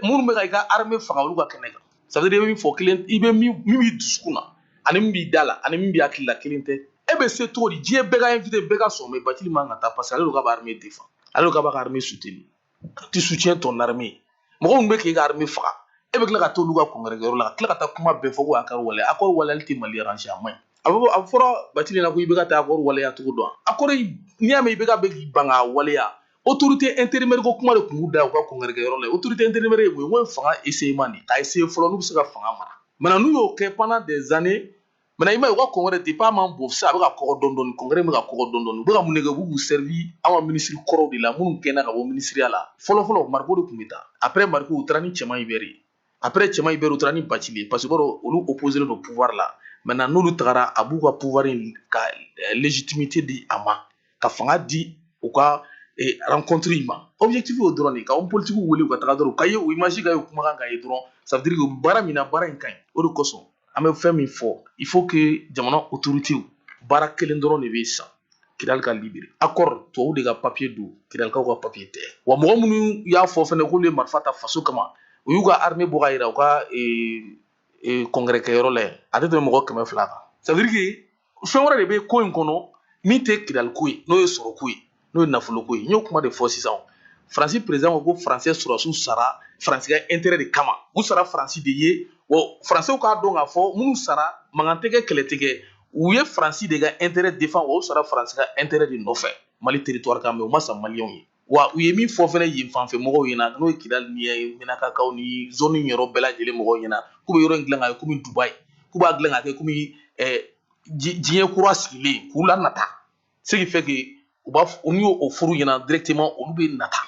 minnu bɛ ka i ka armée faga olu ka kɛnɛ kan. Ça veut dire i bɛ min fɔ kelen, i bɛ min b'i dusukun na ani min b'i da la ani min b'i hakili la kelen tɛ. E bɛ se cogo di diɲɛ bɛɛ ka invité bɛɛ ka sɔn, mais Bathily man ka taa parce que ale de k'a bɛ armée défend, ale de k'a b'a ka armée soutenir. Tu soutiens ton armée. Mɔgɔ min bɛ k'i ka armée faga, e bɛ tila ka t'olu ka congrès kɛyɔrɔ la ka tila ka taa kuma bɛɛ fɔ ko accord waleya, accord waleyali tɛ Mali arranger, a man ɲi. A fɔra Bathily na ko IBK tɛ accord waleya cogo dɔn. Accord n'i y'a mɛn IBK bɛ k'i ban k'a waleya, autorité intérimaire ko kuma de tun b'u da u ka congrès kɛyɔrɔ la. Autorité intérimaire ye mun ye? N ko fanga essayement de, k'a essayer fɔlɔ n'u bɛ se ka fanga mara. Maintenant n'u y'o kɛ pendant des années, maintenant i ma ye u ka congrès depuis a man bon sisan a bɛ ka kɔgɔ dɔɔni dɔɔni, congrès bɛ ka kɔgɔ dɔɔni dɔɔni, u bɛ ka mun de kɛ u b'u servir an ka ministre kɔrɔw de la minnu gɛnna ka bɔ ministériya la. Fɔlɔ fɔlɔ Mariko de tun bɛ taa, après Mariko u taara ni Cɛman Hubert ye, après Cɛman Hubert u taara ni Bathily, parce que olu opposé don pouvoir la. Maintenant n'olu tagara a b'u ka pouvoir in ka légitimité di a ma, ka fanga di u ka rencontre in ma. Objectif y'o dɔrɔn de, ka homme politique wele u ka taga dɔrɔn, ka ye o image ka ye o kumakan ka ye dɔrɔn, ça veut dire que baara min na baara in ka ɲi. O de kosɔn an bɛ fɛn min fɔ, il faut que jamana autorité baara kelen dɔrɔn de bɛ san, Kidali ka libéré. Accord tubabu de ka papier don, Kidalikaw ka papier tɛ. Wa mɔgɔ minnu y'a fɔ fɛnɛ k'olu ye marifa ta faso kama, u y'u ka armée bɔ ka yira u ka congrès kɛyɔrɔ la yen, a tɛ tɛmɛ mɔgɔ 200 kan. Ça veut dire que fɛn wɛrɛ de bɛ ko in kɔnɔ min tɛ Kidaliko ye, n'o ye sɔrɔko ye, n'o ye nafoloko ye. N y'o kuma de fɔ sisan. Faransi président ko français sɔrɔsiw sara Faransi ka intérêt de kama, u sara Faransi de ye. Wa Français k'a dɔn k'a fɔ minnu sara mankan tɛ kɛ, kɛlɛ tɛ kɛ, u ye Faransi de ka intérêt défend, wa u sara Faransi ka intérêt de nɔfɛ Mali territoire kan, mais u ma sa maliyɛnw ye. Wa u ye min fɔ fɛnɛ yen fanfɛ mɔgɔw ɲɛna, n'o ye Kidali ni Minakakaw ni zone in yɔrɔ bɛɛ lajɛlen mɔgɔw ɲɛna, k'u bɛ yɔrɔ in dilan ka kɛ komi Dubaï, k'u b'a dilan ka kɛ komi diɲɛ kura sigilen, k'u la nata. Ce qui fait que u b'a fɔ n'u y'o furu ɲɛna directement olu bɛ nata.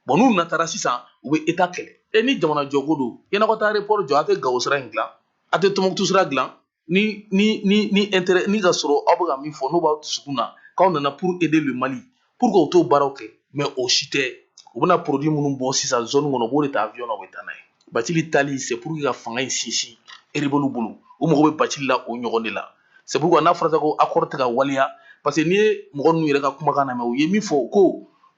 Bon n'u natara sisan u bɛ état kɛlɛ. Ni jamana jɔko don, yan'aw ka taa aéroport jɔ, a tɛ Gawo sira in dilan, a tɛ Tɔnbukutu sira dilan, ni intérêt ni ka sɔrɔ aw bɛ ka min fɔ n'o b'aw dusukun na, k'aw nana pour aider le Mali, pour que u t'o baaraw kɛ, mais o si tɛ. U bɛna produit minnu bɔ sisan zone kɔnɔ, u b'o de ta avion na u bɛ taa n'a ye. Bathily tali c'est pour que ka fanga in sinsin rebelle bolo, u mago bɛ Bathily la o ɲɔgɔn de la. C'est pourquoi n'a fɔra ko accord tɛ ka waleya, parce que n'i ye mɔgɔ ninnu yɛrɛ ka kumakan lamɛn, u ye min fɔ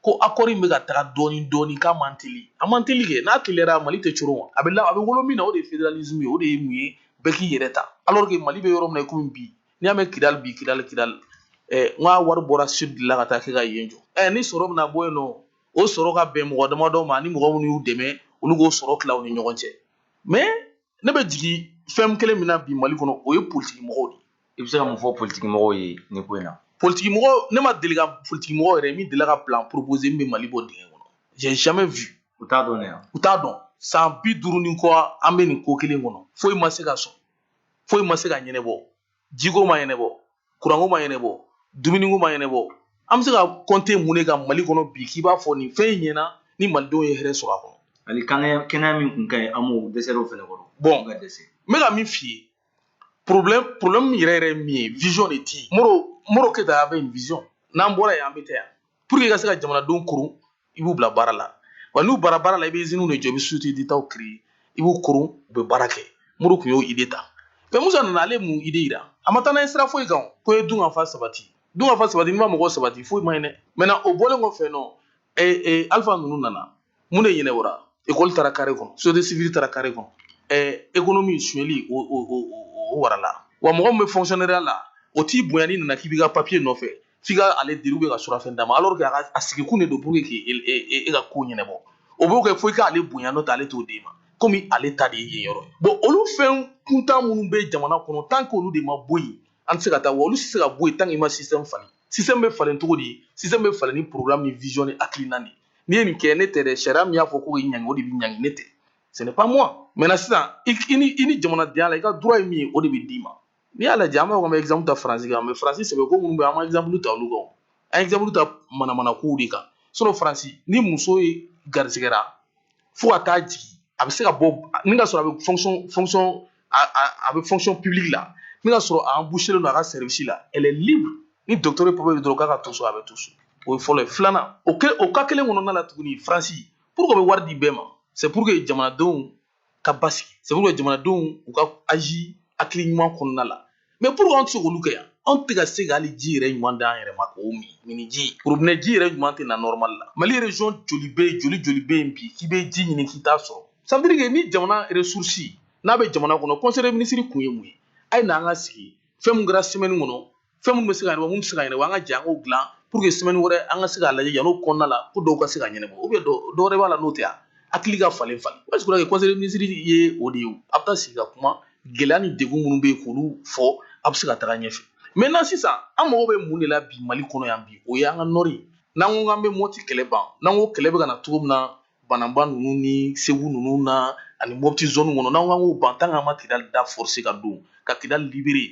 ko accord in bɛ ka taga dɔɔni dɔɔni k'a man teli, a man teli kɛ. N'a teliyara Mali tɛ coron, a bɛ wolo min na o de ye fédéralisme ye, o de ye mun ye bɛɛ k'i yɛrɛ ta. Alors que Mali bɛ yɔrɔ min na komi bi, n'i y'a mɛn Kidali bi Kidali, n ka wari bɔra sud de la ka taa kɛ ka yen jɔ. Ni sɔrɔ bɛna bɔ yen nɔ, o sɔrɔ ka bɛn mɔgɔ damadɔ ma ni mɔgɔ minnu y'u dɛmɛ, olu k'o sɔrɔ tila u ni ɲɔgɔn cɛ. Mais ne bɛ jigin fɛn kelen min na bi Mali kɔnɔ, o ye politique mɔgɔw de ye. I bɛ se ka mun fɔ politique mɔgɔw ye nin ko in na? Politique mɔgɔ, ne ma deli ka politique mɔgɔ yɛrɛ min deli ka plan proposer min bɛ Mali bɔ dingɛ kɔnɔ. J'ai jamais vu. U t'a dɔn yan. U t'a dɔn. San 50 ni kɔ an bɛ nin ko kelen kɔnɔ. Foyi ma se ka sɔn. Foyi ma se ka ɲɛnabɔ. Jiko ma ɲɛnabɔ. Kuranko ma ɲɛnabɔ. Dumuniko ma ɲɛnabɔ. An bɛ se ka compter mun de kan Mali kɔnɔ bi k'i b'a fɔ nin fɛn in ɲɛna ni Malidenw ye hɛrɛ sɔrɔ a kɔnɔ. Hali kɛnɛya min kun ka ɲi an m'o dɛsɛr'o fɛnɛ kɔrɔ. Bon n bɛ ka min f'i ye, problème yɛrɛ ye min ye, vision de tɛ yen. Moro Keyita avait une vision. N'an bɔra yen an bɛ taa yan. Pour que i ka se ka jamanadenw koron, i b'u bila baara la. Wa n'u bara baara la, i bɛ usines de jɔ, i bɛ société d'État créer, i b'u koron, u bɛ baara kɛ. Moro tun y'o idée ta. Mais Musa nana ale mun idée yira. A ma taa n'a ye sira foyi kan, ko ye dunkafa sabati. Dunkafa sabati n'i ma mɔgɔ sabati foyi ma ɲi dɛ. Maintenant o bɔlen kɔfɛ nɔ, Alpha ninnu nana. Mun de ɲɛnabɔra? école taara carré kɔnɔ société civile taara carré kɔnɔ économie suɲɛli o warala wa mɔgɔ min bɛ fonctionnaire la o t'i bonya ni nana k'i b'i ka papier nɔfɛ f'i ka ale deli ou bien ka surafɛn d'a ma alors que a sigi kun de don pour que e ka ko ɲɛnabɔ o b'o kɛ fo i k'ale bonya n'o tɛ ale t'o d'e ma komi ale ta de ye yen yɔrɔ ye bon olu fɛn kuntan minnu bɛ jamana kɔnɔ tant que olu de ma bɔ yen an tɛ se ka taa wa olu tɛ se ka bɔ yen tant que i ma système falen système bɛ falen cogo di système bɛ falen ni programme ni vision ni hakilina de n'i ye nin kɛ ne tɛ dɛ sariya min y'a fɔ ko k'i ɲangi o de bɛ ɲangi ne tɛ ce n'est pas moi maintenant sisan i ni jamanadenya la i ka droit ye min ye o de bɛ d'i ma n'i y'a lajɛ an b'a fɔ k'an bɛ exemple ta faransi kan mais faransi sɛbɛko minnu bɛ yen an ma exemple ta olu kan an ye exemple ta manamana kow de kan sinon faransi ni muso ye garisigɛra fo ka taa jigin a bɛ se ka bɔ ni ka sɔrɔ a bɛ fonction publique la ni ka sɔrɔ a embauchelen don a ka service la elle est libre ni docteur ye papier dɔrɔn k'a ka to so a bɛ to so o ye fɔlɔ ye filanan o ka kelen kɔnɔna la tuguni faransi pourquoi bɛ wari di bɛɛ ma c'est pour que jamanadenw ka basigi c'est pour que jamanadenw u ka agi hakili ɲuman kɔnɔna la mais pourquoi an tɛ se k'olu kɛ yan anw tɛ ka se ka hali ji yɛrɛ ɲuman d'an yɛrɛ ma k'o min ji robinet ji yɛrɛ ɲuman tɛ na normal la mali région joli bɛ yen joli bɛ yen bi k'i bɛ ji ɲini k'i t'a sɔrɔ ça veut dire que ni jamana ressource n'a bɛ jamana kɔnɔ conseil des ministres kun ye mun ye a ye n'an ka sigi fɛn mun kɛra semaine kɔnɔ fɛn mun bɛ se ka ɲɛnabɔ mun tɛ se ka ɲɛnabɔ an ka jɛ an k'o dilan pour que semaine wɛrɛ an ka se k'a lajɛ yan'o kɔnɔna la ko dɔw ka se ka ɲɛnabɔ ou bien dɔ wɛrɛ b'a la n'o tɛ yan hakili ka falen moi je crois que conseil des ministres ye o de ye a bɛ taa sigi ka kuma gɛlɛya ni degun minnu bɛ yen k'olu fɔ a bɛ se ka taga ɲɛfɛ maintenant sisan an mago bɛ mun de la bi mali kɔnɔ yan bi o ye an ka nɔri ye n'an ko k'an bɛ mɔti kɛlɛ ban n'an ko kɛlɛ bɛ ka na cogo min na bananba ninnu ni segu ninnu na ani mɔpti zone kɔnɔ n'an ko k'an k'o ban tant que an ma kidali da forcer ka don ka kidali libérer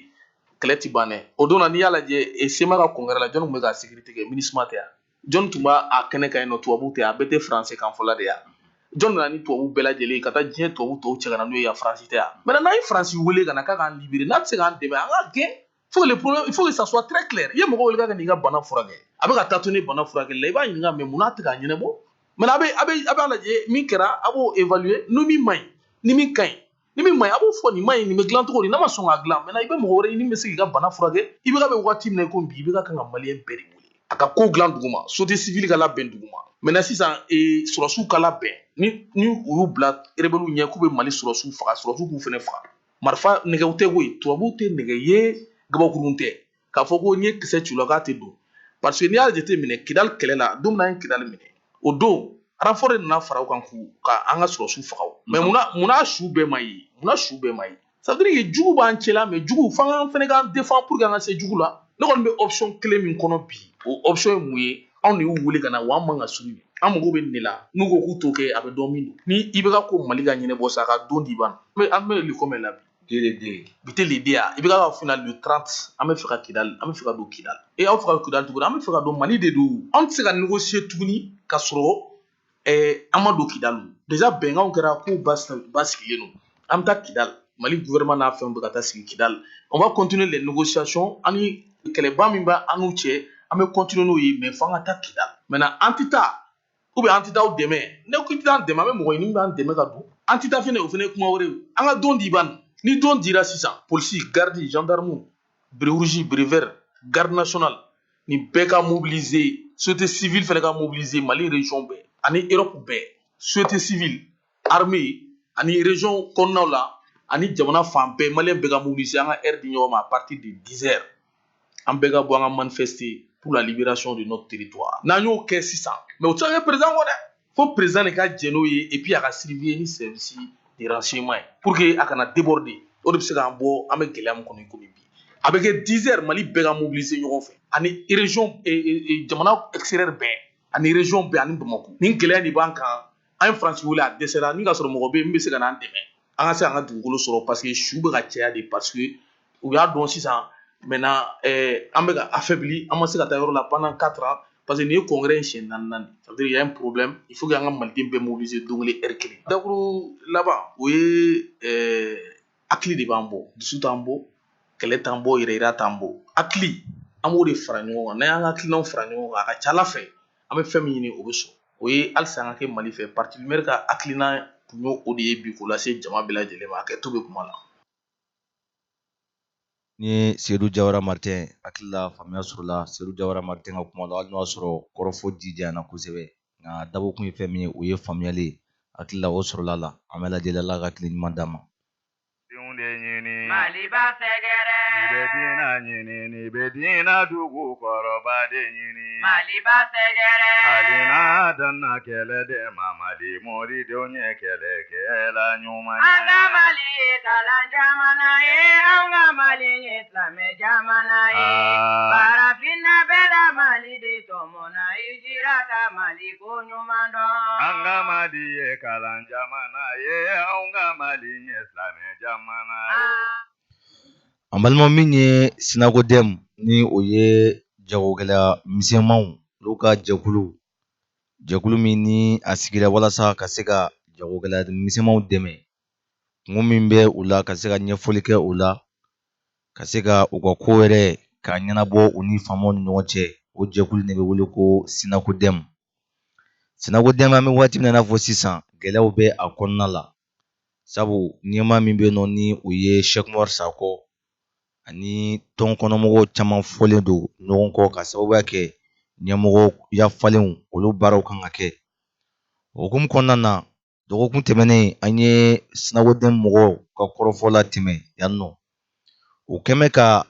kɛlɛ ti ban dɛ o don na n'i y'a lajɛ sema ka congrès la jɔnni tun bɛ ka sécurité kɛ MINUSMA tɛ yan jɔnni tun b'a kɛnɛ kan yen nɔ tubabuw tɛ yan a bɛɛ tɛ français kan fɔla de yan jɔn nana ni tubabu bɛɛ lajɛlen ka taa diɲɛ tubabu tɔw cɛ ka na n'o ye yan faransi tɛ yan maintenant n'an ye faransi wele ka na k'a k'an libérer n'a tɛ se k'an dɛmɛ an ka gɛn il faut que ça soit très clair i ye mɔgɔ wele k'a ka n'i ka bana furakɛ a bɛ ka taa to ne bana furakɛli la i b'a ɲininka mais mun n'a tɛ k'a ɲɛnabɔ maintenant a b'a lajɛ min kɛra a b'o évaluer ni min man ɲi ni min ka ɲi ni min man ɲi a b'o fɔ nin man ɲi nin bɛ dilan cogo di n'a ma sɔn k'a dilan maintenant i bɛ mɔgɔ wɛrɛ ɲini min bɛ se k'i ka bana furakɛ i bɛ ka bɛ waati min na i ko bi i bɛ ka kan ka maliyɛn bɛɛ de wele a ka ko dilan dugu ma société civile ka labɛn dugu ma maintenant sisan sɔrɔsiw ka labɛn ni u y'u bila rebelles ɲɛ k'u bɛ mali sɔrɔsiw faga sɔrɔsiw k'u fana faga marifa nɛgɛw tɛ koyi tubabuw tɛ nɛgɛ ye gabakurun tɛ k'a fɔ ko n'i ye kisɛ ci u la k'a tɛ don parce que n'i y'a jateminɛ kidali kɛlɛ la don min an ye kidali minɛ o don renfort de nana fara u kan ka an ka sɔrɔsiw faga mais munna su bɛɛ ma ye ça veut dire que jugu b'an cɛla mais jugu f'an fana k'an défend pour que an ka se jugu la ne kɔni bɛ option kelen min kɔnɔ bi o option ye mun ye anw de y'u wele ka na wa an man ka sugu an mago bɛ nin de la n'u ko k'u t'o kɛ a bɛ dɔn min don ni i bɛ ka ko mali ka ɲɛnabɔ sa a ka don di ban an bɛ le kɔmɛ la bi tɛ le di yan i bɛ ka fina le 30 an bɛ fɛ ka kidali an bɛ fɛ ka don kidali aw fɛ ka kidali tuguni an bɛ fɛ ka don mali de don anw tɛ se ka négocier tuguni ka sɔrɔ an ma don kidali déjà bɛnkanw kɛra ko ba sigilen don an bɛ taa kidali mali gouvernement n'a fɛnw bɛ ka taa sigi kidali on va continuer les négociations ani kɛlɛba min b'a an n'u cɛ an bɛ continuer n'o ye mais f'an ka taa kidali maintenant an tɛ taa ou bien an tɛ taa aw dɛmɛ ne ko i tɛ taa an dɛmɛ an bɛ mɔgɔ ɲini min b'an dɛmɛ ka don an tɛ taa fɛnɛ o fɛnɛ ye kuma wɛrɛ ye an ka don di ban ni don dira sisan polisi garde gendarme bere rouge bere vert garde nationale ni bɛɛ ka mobiliser société civile fɛnɛ ka mobiliser mali région bɛɛ ani Europe bɛɛ société civile armée ani région kɔnɔnaw la ani jamana fan bɛɛ maliyɛn bɛɛ ka mobiliser an ka heure di ɲɔgɔn ma à partir de 10 heures an bɛɛ ka bɔ an ka manifester pour la libération de notre territoire n'an y'o kɛ sisan mais o tɛ se ka kɛ président kɔ dɛ fo président de ka jɛ n'o ye et puis a ka surveiller ni service de renseignement ye pour que a kana déborder o de bɛ se k'an bɔ an bɛ gɛlɛya min kɔnɔ i komi bi a bɛ kɛ 10 heures mali bɛɛ ka mobiliser ɲɔgɔn fɛ ani région jamana extérieur bɛɛ ani région bɛɛ ani Bamakɔ nin gɛlɛya de b'an kan an ye faransi wele a dɛsɛra ni ka sɔrɔ mɔgɔ bɛ yen min bɛ se ka n'an dɛmɛ an ka se an ka dugukolo sɔrɔ parce que su bɛ ka caya de parce que u y'a dɔn sisan maintenant an bɛ ka affaibli an ma se ka taa yɔrɔ la pendant 4 ans parce que nin ye congrès in siɲɛ 4 ça veut dire il y a un problème il faut que an ka maliden bɛɛ mobiliser don kelen heure kelen dakuru laban o ye hakili de b'an bɔ dusu t'an bɔ kɛlɛ t'an bɔ yɛrɛyira t'an bɔ hakili an b'o de fara ɲɔgɔn kan n'an y'an ka hakilinaw fara ɲɔgɔn kan a ka ca ala fɛ an bɛ fɛn min ɲini o bɛ sɔrɔ o ye halisa an ka kɛ mali fɛ parti lumière ka hakilina tun y'o de ye bi k'o lase jama bɛɛ lajɛlen ma a kɛ to bɛ kuma la. ni Seydou Jawara Martin hakili la faamuya sɔrɔla Seydou Jawara Martin ka kuma la hali n'o y'a sɔrɔ kɔrɔfɔ jijanyana kosɛbɛ nka dabɔ kun ye fɛn min ye o ye faamuyali ye hakili la o sɔrɔla la an bɛ lajɛlen Ala ka hakili ɲuman d'a ma. denw de ɲini Maliba sɛgɛrɛ. ni bɛ diinɛ ɲini ni bɛ diinɛ dugu kɔrɔba de ɲini Maliba sɛgɛrɛ. hali n'a danna kɛlɛ de ma Mali mɔridenw ye kɛlɛkɛla ɲuman An ka Mali ye kalan jamana ye, an ka Mali ye silamɛ jamana ye. Farafinna bɛɛ Mali de tɔmɔna, i jira ka Mali ko ɲuman dɔn. an ka Mali ye kalan jamana ye an ka Mali ye silamɛ jamana ye. An balima min ye Sinako Dɛmu ni o ye jagokɛla misɛnmanw olu ka jɛkulu min ni a sigira walasa ka se ka jagokɛla misɛnmanw dɛmɛ. Kungo min bɛ u la ka se ka ɲɛfɔli kɛ u la, ka se ka u ka ko yɛrɛ k'a ɲɛnabɔ u ni faamaw ni ɲɔgɔn cɛ. O jɛkulu de bɛ wele ko Sinako Dɛmu. Sinako Dɛmu an bɛ waati min na i n'a fɔ sisan gɛlɛyaw bɛ a kɔnɔna la. Sabu ɲɛmaa min bɛ yen nɔ ni o ye Sɛki Umaru Sakɔ ani tɔn kɔnɔmɔgɔw caman fɔlen don ɲɔgɔn kɔ ka sababuya kɛ ɲɛmɔgɔ yafalenw olu baaraw kan ka kɛ. O hukumu kɔnɔna na dɔgɔkun tɛmɛnen an ye Sinako Dɛmu mɔgɔw ka kɔrɔfɔ la tɛmɛ yan nɔ. U kɛmɛ ka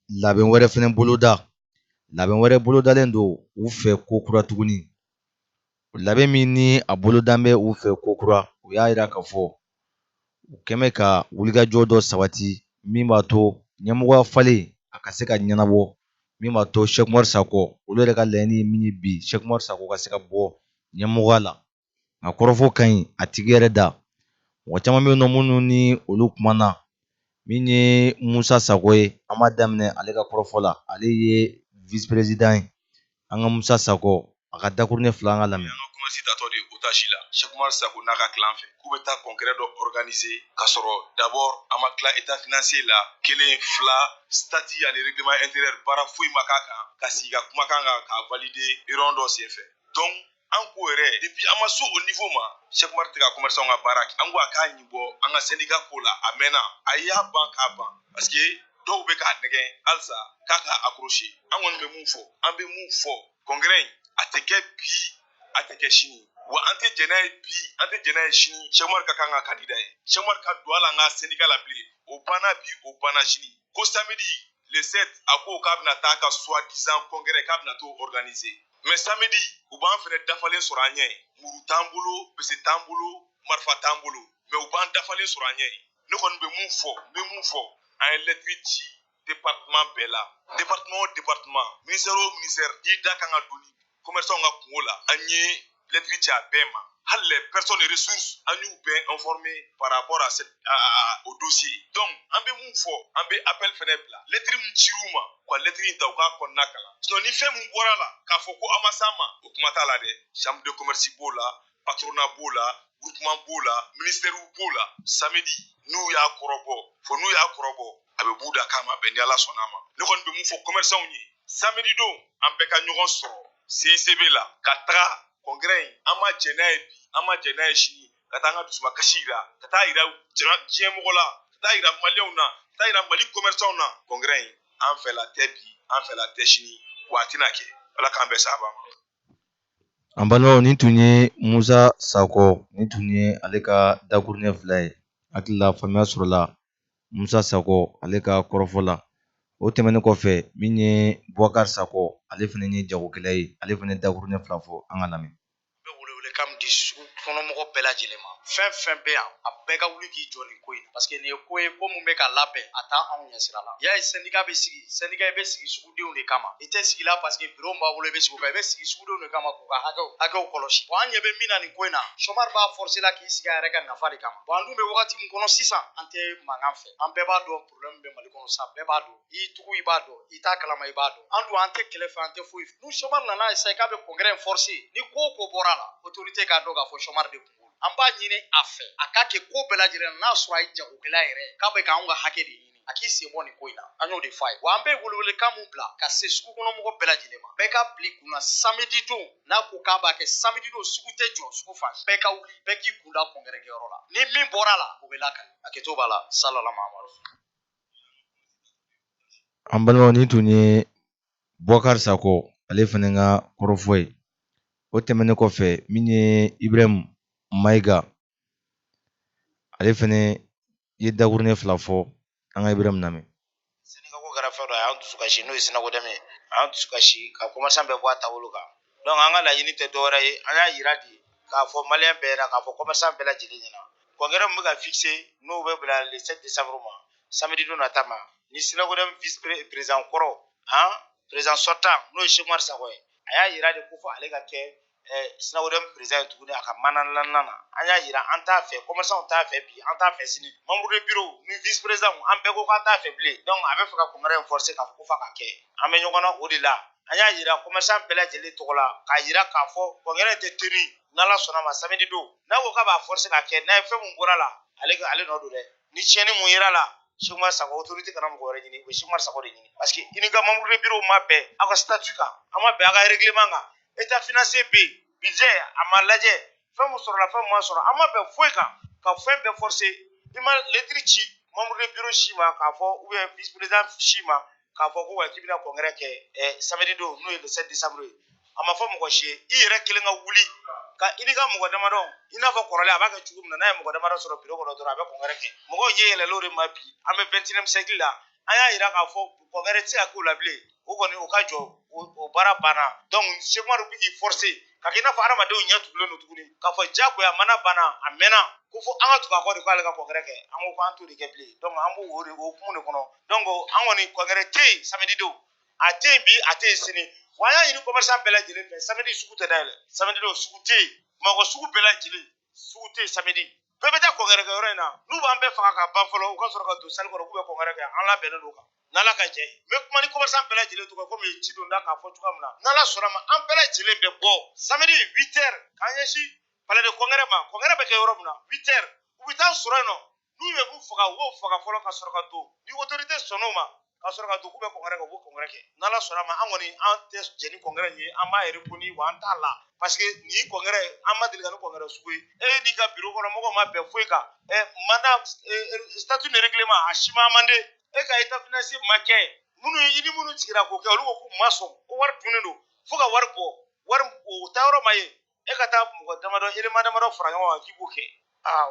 labɛn wɛrɛ fɛnɛ boloda. Labɛn wɛrɛ bolodalen don u fɛ ko kura tuguni. Labɛn min ni a bolodan bɛ u fɛ ko kura, u y'a jira k'a fɔ u kɛmɛ ka wulikajɔ dɔ sabati min b'a to ɲɛmɔgɔya falen a ka se ka ɲɛnabɔ, min b'a to Sɛki Umaru Sakɔ olu yɛrɛ ka laɲini ye min ye bi Sɛki Umaru Sakɔ ka se ka bɔ ɲɛmɔgɔya la. Nka kɔrɔfɔ ka ɲi a tigi yɛrɛ da. Mɔgɔ caman bɛ yen nɔ minnu ni olu kumana, min ye Musa Sakɔ ye, an b'a daminɛ ale ka kɔrɔfɔ la. Ale ye vice président ye. An ka Musa Sakɔ a ka dakuruɲɛ fila an ka lamɛn. An ka kumasi tatɔ de otage la Sɛki Umaru Sakɔ n'a ka clan fɛ k'u bɛ taa congrès dɔ organiser k'a sɔrɔ d'abord an ma tila état financier la 1 2 statut ani règlement intérieur baara foyi ma k'a kan ka sigi ka kumakan kan k'a valider réunion dɔ senfɛ. Donc an ko yɛrɛ depuis an ma so au niveau ma Sɛki Umaru tɛ ka commerçant ka baara kɛ. An ko a k'a ɲibɔ an ka syndicat ko la a mɛnna a y'a ban k'a ban parce que dɔw bɛ k'a nɛgɛ halisa k'a ka accrocher. An kɔni bɛ mun fɔ an bɛ mun fɔ congrès in a tɛ kɛ bi a tɛ kɛ sini wa an tɛ jɛnɛ ye bi an tɛ jɛnɛ ye sini Sɛki Umaru ka kan ka candidat ye. Sɛki Umaru ka don a la an ka syndicat la bilen o banna bi o banna sini ko samedi le 7 a ko k'a bɛna taa ka soi-disant congrès k'a bɛna t'o organiser mais samedi u b'an fɛnɛ dafalen sɔrɔ an ɲɛ muru t'an bolo bese t'an bolo marifa t'an bolo mais u b'an dafalen sɔrɔ an ɲɛ. Ne kɔni bɛ mun fɔ an ye lettre ci département bɛɛ la département o département ministère o ministère n'i da kan ka don commerçant ka kungo la an ye lettre ci a bɛɛ ma. Hali les personnes et ressources an y'u bɛɛ informé par rapport à au dossier. Donc an bɛ mun fɔ an bɛ appel fɛnɛ bila lettre min cir'u ma u ka lettre in ta u k'a kɔnɔna kalan. Sinon ni fɛn min bɔra la k'a fɔ ko an ma s'a ma o kuma t'a la dɛ. Chambre de commerce b'o la patronat b'o la groupement b'o la ministère b'o la samedi n'u y'a kɔrɔbɔ a bɛ b'u da k'a ma bɛn ni Ala sɔnna ma. Ne kɔni bɛ mun fɔ commerçant ye samedi don an bɛɛ ka ɲɔgɔn sɔrɔ CICB la ka taga congrès in an ma jɛn n'a ye bi an ma jɛn n'a ye sini ka taa an ka dusukasi yira ka taa yira diɲɛ mɔgɔ la ka taa yira maliyɛnw na ka taa yira Mali commerçant na congrès in an fɛla tɛ bi an fɛla tɛ sini wa a tɛna kɛ Ala k'an bɛɛ saba ma. An balimaw nin tun ye Musa Sakɔ nin tun ye ale ka dakuruɲɛ fila ye. Hakili la faamuya sɔrɔla Musa Sakɔ ale ka kɔrɔfɔ la. O tɛmɛnen kɔfɛ min ye Bubakari Sakɔ ale fɛnɛ ye jagokɛla ye. Ale fɛnɛ dakuruɲɛ fila fɔ an ka lamɛn. Bɛ wele kan di sugu kɔnɔmɔgɔ bɛɛ lajɛlen ma. Fɛn bɛ yan a bɛɛ ka wuli k'i jɔ nin ko in na parce que nin ye ko ye ko mun bɛ ka labɛn a taa anw ɲɛsira la. Y'a ye syndicat bɛ sigi syndicat bɛ sigi sugudenw de kama. I tɛ sigi la parce que bureau b'a bolo i bɛ sigi o kan i bɛ sigi sugudenw de kama k'u ka hakɛw kɔlɔsi. Bon an ɲɛ bɛ min na nin ko in na Chômeur b'a forcer la k'i sigi a yɛrɛ ka nafa de kama. Bon an dun bɛ wagati min kɔnɔ sisan an tɛ mankan fɛ. An bɛɛ b'a dɔn problème bɛ Mali kɔnɔ sa bɛɛ b'a dɔn. I tugu i b'a dɔn i t'a kalama i b'a dɔn. An dun an tɛ kɛlɛ fɛ an tɛ foyi fɛ. N'u Chômeur nana essayer k'a bɛ congrès in forcer ni ko o ko bɔra la autorité k'a dɔn k'a fɔ Chômeur de kun b'o la. An b'a ɲini a fɛ a k'a kɛ ko bɛɛ lajɛlen n'a sɔrɔ a ye jagokɛla yɛrɛ k'a bɛ k'anw ka hakɛ de ɲini a k'i sen bɔ nin ko in na an y'o de f'a ye wa an bɛ welewelekan mun bila ka se sugu kɔnɔ mɔgɔ bɛɛ lajɛlen ma bɛɛ ka bila i kunna samedi don n'a ko k'a b'a kɛ samedi don sugu tɛ jɔ sugu fan bɛɛ ka wuli bɛɛ k'i kunda congrès kɛyɔrɔ la ni min bɔra la o bɛ lakali a kɛto b'a la salala Mahamadu. An balimaw nin tun ye Bubakari Sakɔ ale fɛnɛ ka kɔrɔfɔ ye. O tɛmɛnen kɔfɛ min ye Ibrahim Maïga ale fɛnɛ ye dakuruɲɛ 2 fɔ an ka Ibrahim lamɛn. Senegal ko kɛra fɛn dɔ ye an dusu kasi n'o ye Sinago dɛmɛ ye an dusu kasi ka commerçant bɛɛ bɔ a taabolo kan donc an ka laɲini tɛ dɔwɛrɛ ye an y'a yira de k'a fɔ maliyɛn bɛɛ ɲɛna k'a fɔ commerçant bɛɛ lajɛlen ɲɛna congrès min bɛ ka fixé n'o bɛ bila le 7 décembre ma samedi don nata ma ni Sinago dɛmɛ vice président kɔrɔ président sortant n'o ye Cheikh Umar Sakɔ ye a y'a yira de ko fɔ ale ka kɛ Sinago dɛmɛ président ye tuguni a ka manana na an y'a yira an t'a fɛ commerçant t'a fɛ bi an t'a fɛ sini membre de bureau ni vice président an bɛɛ ko k'an t'a fɛ bilen donc a bɛ fɛ ka congrès in forcer k'a fɔ ko f'a ka kɛ an bɛ ɲɔgɔn na o de la an y'a yira commerçant bɛɛ lajɛlen tɔgɔ la k'a yira k'a fɔ congrès tɛ tenu n'Ala sɔnna ma samedi don n'a ko k'a b'a forcer ka kɛ n'a ye fɛn mun bɔra la ale nɔ don dɛ ni tiɲɛni mun yera la Cheikh Umar Sakɔ autorité kana mɔgɔ wɛrɛ ɲini u bɛ Cheikh Umar Sakɔ de ɲini parce que i ni ka membre de bureau ma bɛn aw ka statut kan a ma bɛn aw ka règlement kan état financier bɛ yen budget a ma lajɛ fɛn mun sɔrɔla fɛn mun ma sɔrɔ an ma bɛn foyi kan ka fɛn bɛɛ forcer i ma lettre ci membre de bureau si ma k'a fɔ ou bien vice président si ma k'a fɔ ko k'i bɛna congrès kɛ samedi don n'o ye le 7 décembre ye a ma fɔ mɔgɔ si ye i yɛrɛ kelen ka wuli ka i ni ka mɔgɔ damadɔ i n'a fɔ kɔrɔlen a b'a kɛ cogo min na n'a ye mɔgɔ damadɔ sɔrɔ bureau kɔnɔ dɔrɔn a bɛ congrès kɛ mɔgɔw ɲɛ yɛlɛla o de ma bi an bɛ 21e siècle la an y'a yira k'a fɔ congrès tɛ se ka k'o la bilen o kɔni o ka jɔ o baara banna donc Cheikh Umar bɛ k'i forcer ka kɛ i n'a fɔ hadamadenw ɲɛ tugulen don tuguni k'a fɔ diyagoya mana banna a mɛnna ko fɔ an ka tugu a kɔ de k'ale ka congrès kɛ an ko k'an t'o de kɛ bilen donc an b'o o hukumu de kɔnɔ donc an kɔni congrès tɛ yen samedi don a tɛ yen bi a tɛ yen sini wa an y'a ɲini commerçant bɛɛ lajɛlen fɛ samedi sugu tɛ dayɛlɛ samedi don sugu tɛ yen mɔgɔ sugu bɛɛ lajɛlen sugu tɛ yen samedi bɛɛ bɛ taa congrès kɛ yɔrɔ in na n'u b'an bɛɛ faga ka ban fɔlɔ u ka sɔrɔ ka don salle kɔnɔ k'u bɛ congrès kɛ an labɛnnen don kan n'Ala ka jɛ ye n bɛ kuma ni commerçant bɛɛ lajɛlen tɔgɔ komi ci don da k'a fɔ cogoya min na n'Ala sɔnna ma an bɛɛ lajɛlen bɛ bɔ samedi 8 heures k'an ɲɛsin palais de congrès ma congrès bɛ kɛ yɔrɔ min na 8 heures u bɛ taa sɔrɔ yen nɔ n'u ye mun faga u b'o faga fɔlɔ ka sɔrɔ ka don ni autorité sɔnn'o ma ka sɔrɔ ka don k'u bɛ congrès kɛ u b'o congrès kɛ n'Ala sɔnna ma an kɔni an tɛ jɛ ni congrès ye an b'a reconnu wa an t'a la parce que nin congrès an ma deli ka ni congrès sugu ye e n'i ka bureau kɔnɔ mɔgɔw ma bɛn foyi kan mandat statut ni règlement a si ma amendé e ka état financier ma kɛ i ni minnu sigira k'o kɛ olu ko k'u ma sɔn ko wari dunnen don fo ka wari bɔ wari o taa yɔrɔ ma ye e ka taa mɔgɔ damadɔ élément damadɔ fara ɲɔgɔn kan k'i b'o kɛ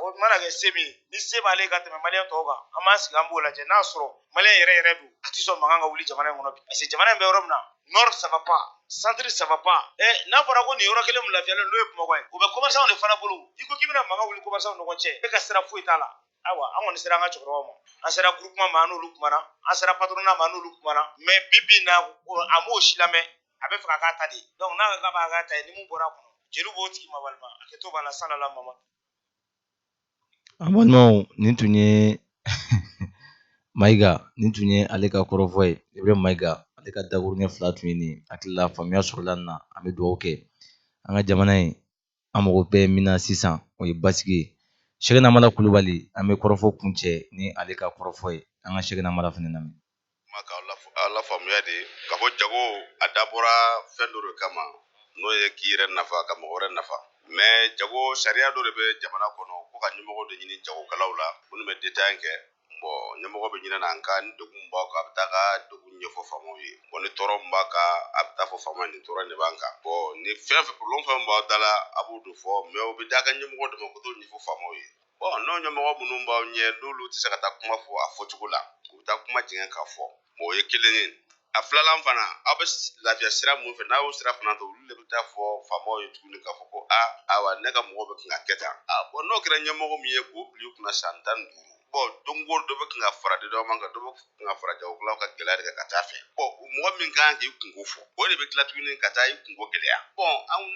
o mana kɛ se min ye ni se b'ale ka tɛmɛ maliyɛn tɔw kan an b'an sigi an b'o lajɛ n'a sɔrɔ maliyɛn yɛrɛ don a tɛ sɔn mankan ka wuli jamana in kɔnɔ bi parce que jamana in bɛ yɔrɔ min na nord ça va pas centre ça va pas n'a fɔra ko nin yɔrɔ kelen min lafiyalen n'o ye Bamakɔ ye o bɛ commerçant de fana bolo i ko k'i bɛna mankan wuli commerçant ni ɲɔgɔn cɛ e ka sira foyi t'a la ayiwa an kɔni sera an ka cɛkɔrɔbaw ma an sera groupement ma an n'olu kumana an sera patronat ma an n'olu kumana mais bi bi in na a m'o si lamɛn a bɛ fɛ k'a k'a ta de ye donc n'a ko k'a b'a k'a ta ye ni mun bɔra a kɔnɔ jeliw b'o tigi ma walima a kɛtɔ b'a la salala mama An balimaw nin tun ye Maïga nin tun ye ale ka kɔrɔfɔ ye Ibrahim Maïga ale ka dakuruɲɛ 2 tun ye nin hakili la faamuya sɔrɔla nin na an bɛ dugawu kɛ an ka jamana in an mago bɛ min na sisan o ye basigi ye Cheikhna Amara Kulibali an bɛ kɔrɔfɔ kuncɛ ni ale ka kɔrɔfɔ ye an ka Cheikhna Amara fana lamɛn. Ma k'aw la faamuya de k'a fɔ jago a dabɔra fɛn dɔ de kama n'o ye k'i yɛrɛ nafa ka mɔgɔ wɛrɛ nafa mais jago sariya dɔ de bɛ jamana kɔnɔ ko ka ɲɛmɔgɔ de ɲini jagokɛlaw la minnu bɛ détail kɛ ɲɛmɔgɔ bɛ ɲinɛ an kan ni degun b'aw kan a bɛ taa ka degun ɲɛfɔ faamaw ye ni tɔɔrɔ min b'a kan a bɛ taa fɔ faama nin tɔɔrɔ de b'an kan ni fɛn problème fɛn b'aw da la a b'o de fɔ mais o bɛ da ka ɲɛmɔgɔ dɛmɛ ko t'o ɲɛfɔ faamaw ye n'o ɲɛmɔgɔ minnu b'aw ɲɛ n'olu tɛ se ka taa kuma fɔ a fɔcogo la u bɛ taa kuma jɛngɛ k'a fɔ o ye kelen ye a filanan fana aw bɛ lafiya sira mun fɛ n'a y'o sira fana ta olu de bɛ taa fɔ faamaw ye tuguni k'a fɔ ko ayiwa ne ka mɔgɔ bɛ kan ka kɛ tan n'o kɛra ɲɛmɔgɔ min ye k'o bila u kunna san 15 don o dɔ bɛ kan ka fara de dɔ man kan dɔ bɛ kan ka fara jagokɛlaw ka gɛlɛya de kan ka taa fɛ mɔgɔ min kan k'i kungo fɔ o de bɛ tila tuguni ka taa i kungo gɛlɛya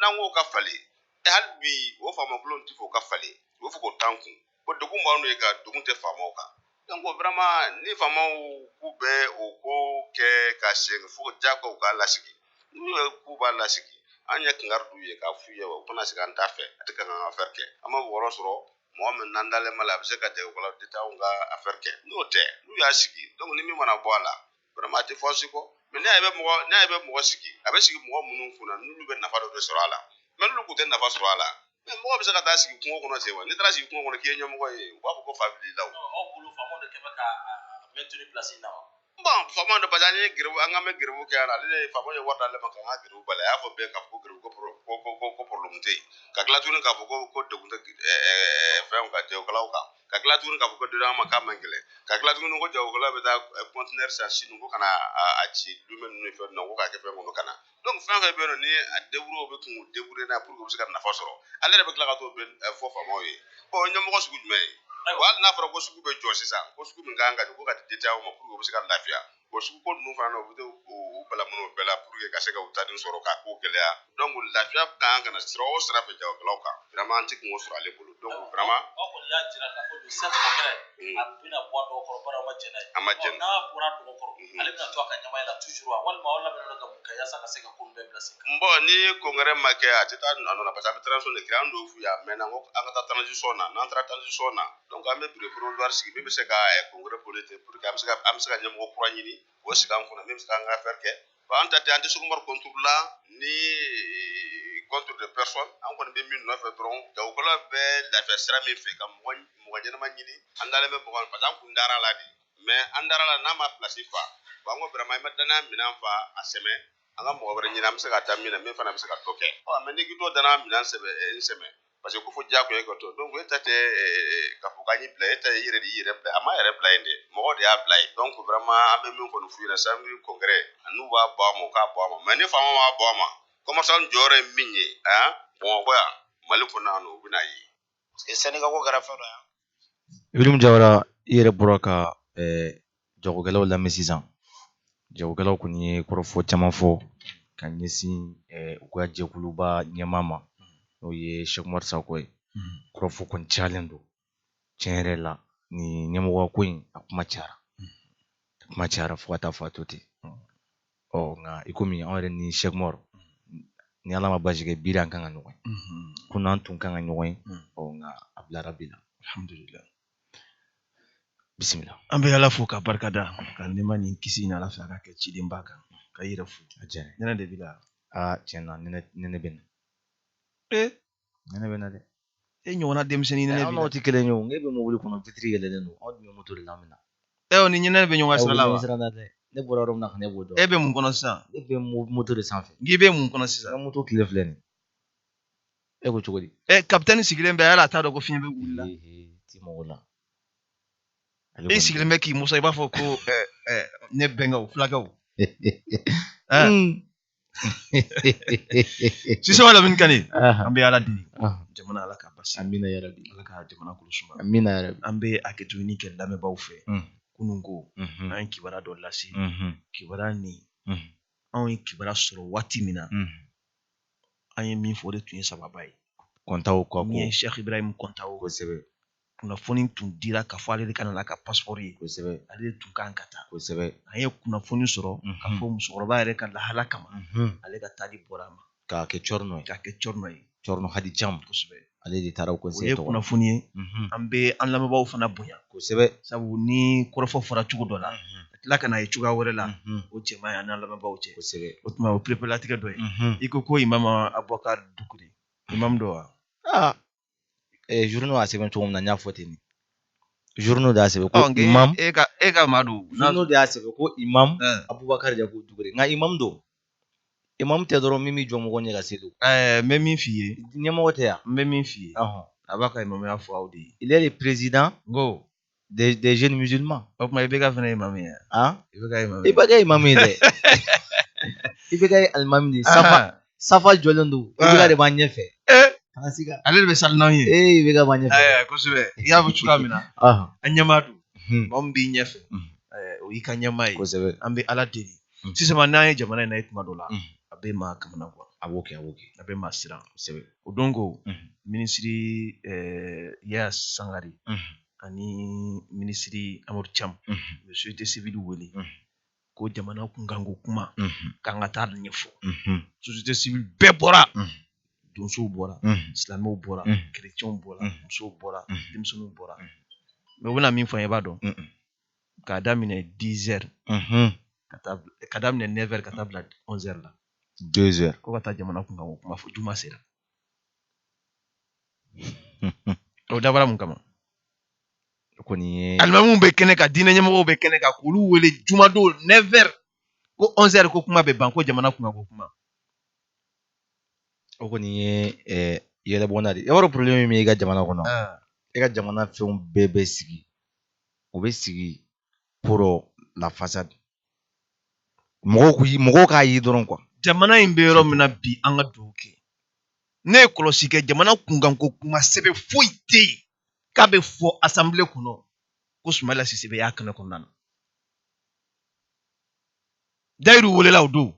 n'an ko ka falen hali bi o faamakolon tɛ fɔ ka falen u bɛ fɔ k'o t'an kun ko degun b'anw ye ka degun tɛ faamaw kan donc vraiment ni faamaw k'u bɛ o ko kɛ ka segin fo jago k'a lasigi n'u ye k'u b'a lasigi an ye kangari d'u ye k'a f'u ye u kana segin an t'a fɛ a tɛ ka kan ka affaire kɛ an ma wɔɔrɔ sɔrɔ mɔgɔ min n'an dalen ma la a bɛ se ka jagokɛlaw tɛ taa anw ka affaire kɛ n'o tɛ n'u y'a sigi donc ni min mana bɔ a la vraiment a tɛ fɔ si kɔ mais n'a ye bɛ mɔgɔ sigi a bɛ sigi mɔgɔ minnu kunna n'olu bɛ nafa dɔ de sɔrɔ a la mais n'olu kun tɛ nafa sɔrɔ a la mais mɔgɔ bɛ se ka taa sigi kungo kɔnɔ ten wa n'i taara sigi kungo kɔnɔ k'i ye ɲɛmɔgɔ ye u b'a fɔ ko fa b'i la aw bolo faamaw de kɛ bɛ ka maintenir place in na wa bon fama do parce que gere an ga me gere ko ala le fama yo wada le maka ga gere bala ya fo be ka ko gere ko problem te ka kla tun ka ko de kunta fɛn ka je kala ka kla tun ka ko de ma ka mangele ka kla tun ko je kala be da container sa sinu ko kana a ci lumen no fe no ko ka ke fe mo kana donc fɛn be no ni a deburo be kun debure na pour ko se ka na fa sɔrɔ ale de be kla ka to be fo fama ye bon nyamo ko sugu jumɛn wal na fara ko sugu be jɔ sisan ko sugu min kan ka ko ka dite aw ma pour ko se ka lafiya ko sugu ko nu fana no be o bala mono bela pour que ka se ka utadin sɔrɔ ka ko gɛlɛya donc lafiya kan kana sira o sira fɛ jaw kalaw kan vraiment anti ko sɔrɔ ale bolo donc vraiment o ko ya jira ka fɔ le set congrès a bina bɔ dɔ kɔrɔ bara ma jɛnɛ ama jɛnɛ n'a bɔra dɔ kɔrɔ ale bina to a ka ɲama la toujours walima wala bina ka mun kɛ yasa ka se ka ko bɛɛ bila sen bon ni congrès ma kɛ a tɛ taa nɔ na parce que a bɛ transition de kɛ an dɔw f'u ya mais na ko an ka taa transition na n'an taara transition na donc an bɛ bureau provisoire sigi min bɛ se ka congrès politique pour que an bɛ se ka ɲɛmɔgɔ kura ɲini o sigi an kunna min bɛ se k'an ka affaire kɛ an ta tɛ an tɛ sogomar contre la ni contre de personnes an kɔni bɛ min nɔfɛ dɔrɔn jagokɛlaw bɛ lafiya sira min fɛ ka mɔgɔ ɲɛnama ɲini an dalen bɛ mɔgɔ parce que an kun dara la de mais an dara la n'a ma place fa bon an ko vraiment i ma danaya minɛn fa a sɛmɛ an ka mɔgɔ wɛrɛ ɲini an bɛ se ka taa min na min fana bɛ se ka dɔ kɛ mais n'i k'i to danaya minɛn sɛmɛ parce que ko fo diyagoya ye ka to donc e ta tɛ k'a fɔ k'an y'i bila e ta ye i yɛrɛ de y'i yɛrɛ bila a ma yɛrɛ bila yen dɛ mɔgɔ de y'a bila yen donc vraiment an bɛ min kɔni f'u ɲɛna samedi congrès n'u b'a bɔ a ma u k'a bɔ a ma mais ni faama m'a bɔ a ma commerçant jɔyɔrɔ ye min ye Bamakɔ yan Mali kɔnɔ yan nɔ u bɛna ye parce que Sénégal ko kɛra fɛn dɔ ye Ibrahim Jawara i yɛrɛ bɔra ka jagokɛlaw lamɛn sisan jagokɛlaw kɔni ye kɔrɔfɔ caman fɔ ka ɲɛsin u ka jɛkuluba ɲɛmaa ma n'o ye Sheikh Umaru Sakɔ ye kɔrɔfɔ kɔni cayalen don tiɲɛ yɛrɛ la ni ɲɛmɔgɔ ko in a kuma cayara fo ka taa fɔ a to ten nka i komi anw yɛrɛ ni Sheikh Umaru ni Ala ma basi kɛ bi an kan ka ɲɔgɔn ye ko n'an tun kan ka ɲɔgɔn ye nka a bilara bi la alhamdulillah bisimila an bɛ Ala fo ka barikada ka nɛɛma ni kisi ni Ala fɛ a ka kɛ cidenba kan ka i yɛrɛ fo a diyara nɛnɛ de b'i la tiɲɛ na nɛnɛ bɛ na nɛnɛ bɛ na dɛ e ɲɔgɔnna denmisɛnnin nɛnɛ b'i la anw tɛ kelen ye o ne bɛ mobili kɔnɔ fitiri yɛlɛlen don anw dun bɛ moto de la an bɛ na o ni nɛnɛ bɛ ɲɔgɔn sira la wa ne bɔra yɔrɔ min na ka ne b'o dɔn e bɛ mun kɔnɔ sisan ne bɛ moto de sanfɛ n'i bɛ mun kɔnɔ sisan n ka moto tile filɛ nin e ko cogo di kapitɛni sigilen bɛ yala a t'a dɔn ko fiɲɛ bɛ wuli la ti mɔgɔ la e sigilen bɛ k'i musa i b'a fɔ ko ne bɛnkɛw fulakɛw sisan wala min kani an bɛ Ala deli jamana Ala ka basi amina yarabi Ala ka jamana kɔlɔsuma amina yarabi an bɛ hakɛtoni kɛ lamɛnbaaw fɛ kunun ko an ye kibaruya dɔ lase kibaruya nin anw ye kibaruya sɔrɔ waati min na an ye min fɔ o de tun ye sababa ye kɔntaw ka min ye Sheikh Ibrahim Kɔntaw kosɛbɛ kunnafoni tun dira k'a fɔ ale de ka na n'a ka passeport ye kosɛbɛ ale de tun kan ka taa kosɛbɛ an ye kunnafoni sɔrɔ k'a fɔ musokɔrɔba yɛrɛ ka lahala kama ale ka taali bɔra a ma k'a kɛ cɔrinɔ ye k'a kɛ cɔrinɔ ye cɔrinɔ hadi jam kosɛbɛ ale de taara o o conseil ye tɔgɔ kunnafoni ye an bɛ an lamɛnbaaw fana bonya kosɛbɛ sabu ni kɔrɔfɔ fɔra cogo dɔ la ka tila ka na ye cogoya wɛrɛ la o cɛ man ɲi an n'an lamɛnbaaw cɛ kosɛbɛ o tuma o perepelatigɛ dɔ ye i ko imam Abubakar Dukure imam dɔ wa journaux a sɛbɛn cogo min na n y'a fɔ ten journaux de y'a sɛbɛn ko imam e ka maa don journaux de y'a sɛbɛn ko imam Abubakar Yakubu Dukure nka imam don imam tɛ dɔrɔn min bɛ jɔ mɔgɔ ɲɛ ka se don n bɛ min f'i ye ɲɛmɔgɔ tɛ yan n bɛ min f'i ye a b'a ka imamaya fɔ aw de ye il est le président ngo des jeunes musulmans o tuma i bɛ ka fana imam ye i bɛ ka imam i bɛ kɛ imam ye dɛ i bɛ kɛ alimami de safa jɔlen don i bɛ ka de b'an ɲɛfɛ ale de bɛ sali n'anw ye i bɛ ka b'an ɲɛfɛ kosɛbɛ i y'a fɔ cogoya min na an ɲɛmaa don maa min b'i ɲɛfɛ o y'i ka ɲɛmaa ye kosɛbɛ an bɛ Ala deli sisan n'an ye jamana in na ye tuma dɔ la a bɛ maa kamana kuwa a b'o kɛ a bɛ maa siran kosɛbɛ o don ko minisiri Yaya Sangare ani minisiri Amadu Camu u ye société civile wele ko jamana kunkanko kuma k'an ka taa ɲɛfɔ société civile bɛɛ bɔra donsow bɔra silamɛw bɔra kerecɛnw bɔra musow bɔra denmisɛnninw bɔra mais u bɛna min fɔ an ye i b'a dɔn k'a daminɛ 10 heures ka daminɛ 9 heures ka taa bila 11 heures la 2 heures ko ka taa jamana kunkanko kuma fɔ juma sera o dabɔra mun kama koni alimamu bɛ kɛnɛ kan diinɛ ɲɛmɔgɔw bɛ kɛnɛ kan k'olu wele jumadon 9h ko 11h ko kuma bɛ ban ko jamana kunka ko kuma. o kɔni ye yɛlɛbɔnna de. E b'a dɔn problème min bɛ i ka jamana kɔnɔ. E ka jamana fɛnw bɛɛ bɛ sigi. O bɛ sigi pour la façade. Mɔgɔw k'a ye dɔrɔn quoi. Jamana in bɛ yɔrɔ min na bi an ka dugawu kɛ. Ne ye kɔlɔsi kɛ jamana kunkan ko kuma sɛbɛn foyi tɛ yen k'a bɛ fɔ assemblée kɔnɔ ko Soumaïla Cissé bɛ y'a kɛnɛ kɔnɔna na. Dayiru welela o don.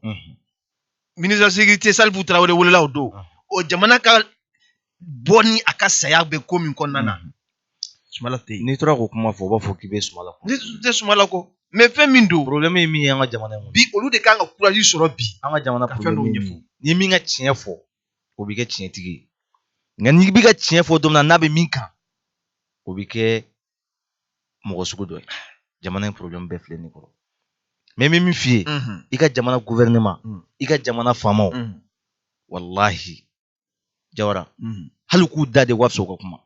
Ministre de la sécurité Salifou Traoré welela o don. O jamana ka bɔ ni a ka saya bɛ ko min kɔnɔna na. Soumaïla tɛ yen. N'i tora k'o kuma fɔ o b'a fɔ k'i bɛ Soumaïla kɔ. Ne tɛ Soumaïla kɔ. Mais fɛn min don. Problème ye min ye an ka jamana in kɔnɔ. Bi olu de kan ka courage sɔrɔ bi. An ka jamana problème ye min ye. Ni min ka tiɲɛ fɔ o bɛ kɛ tiɲɛtigi ye. Nka n'i bɛ ka tiɲɛ fɔ don min na n'a bɛ min kan o bɛ kɛ mɔgɔ sugu dɔ ye. Jamana in problème bɛɛ filɛ nin kɔrɔ. Mais min f'i ye i ka jamana gouvernement i ka jamana faamaw wallahi Jawara hali k'u da de u ka fisa u ka kuma.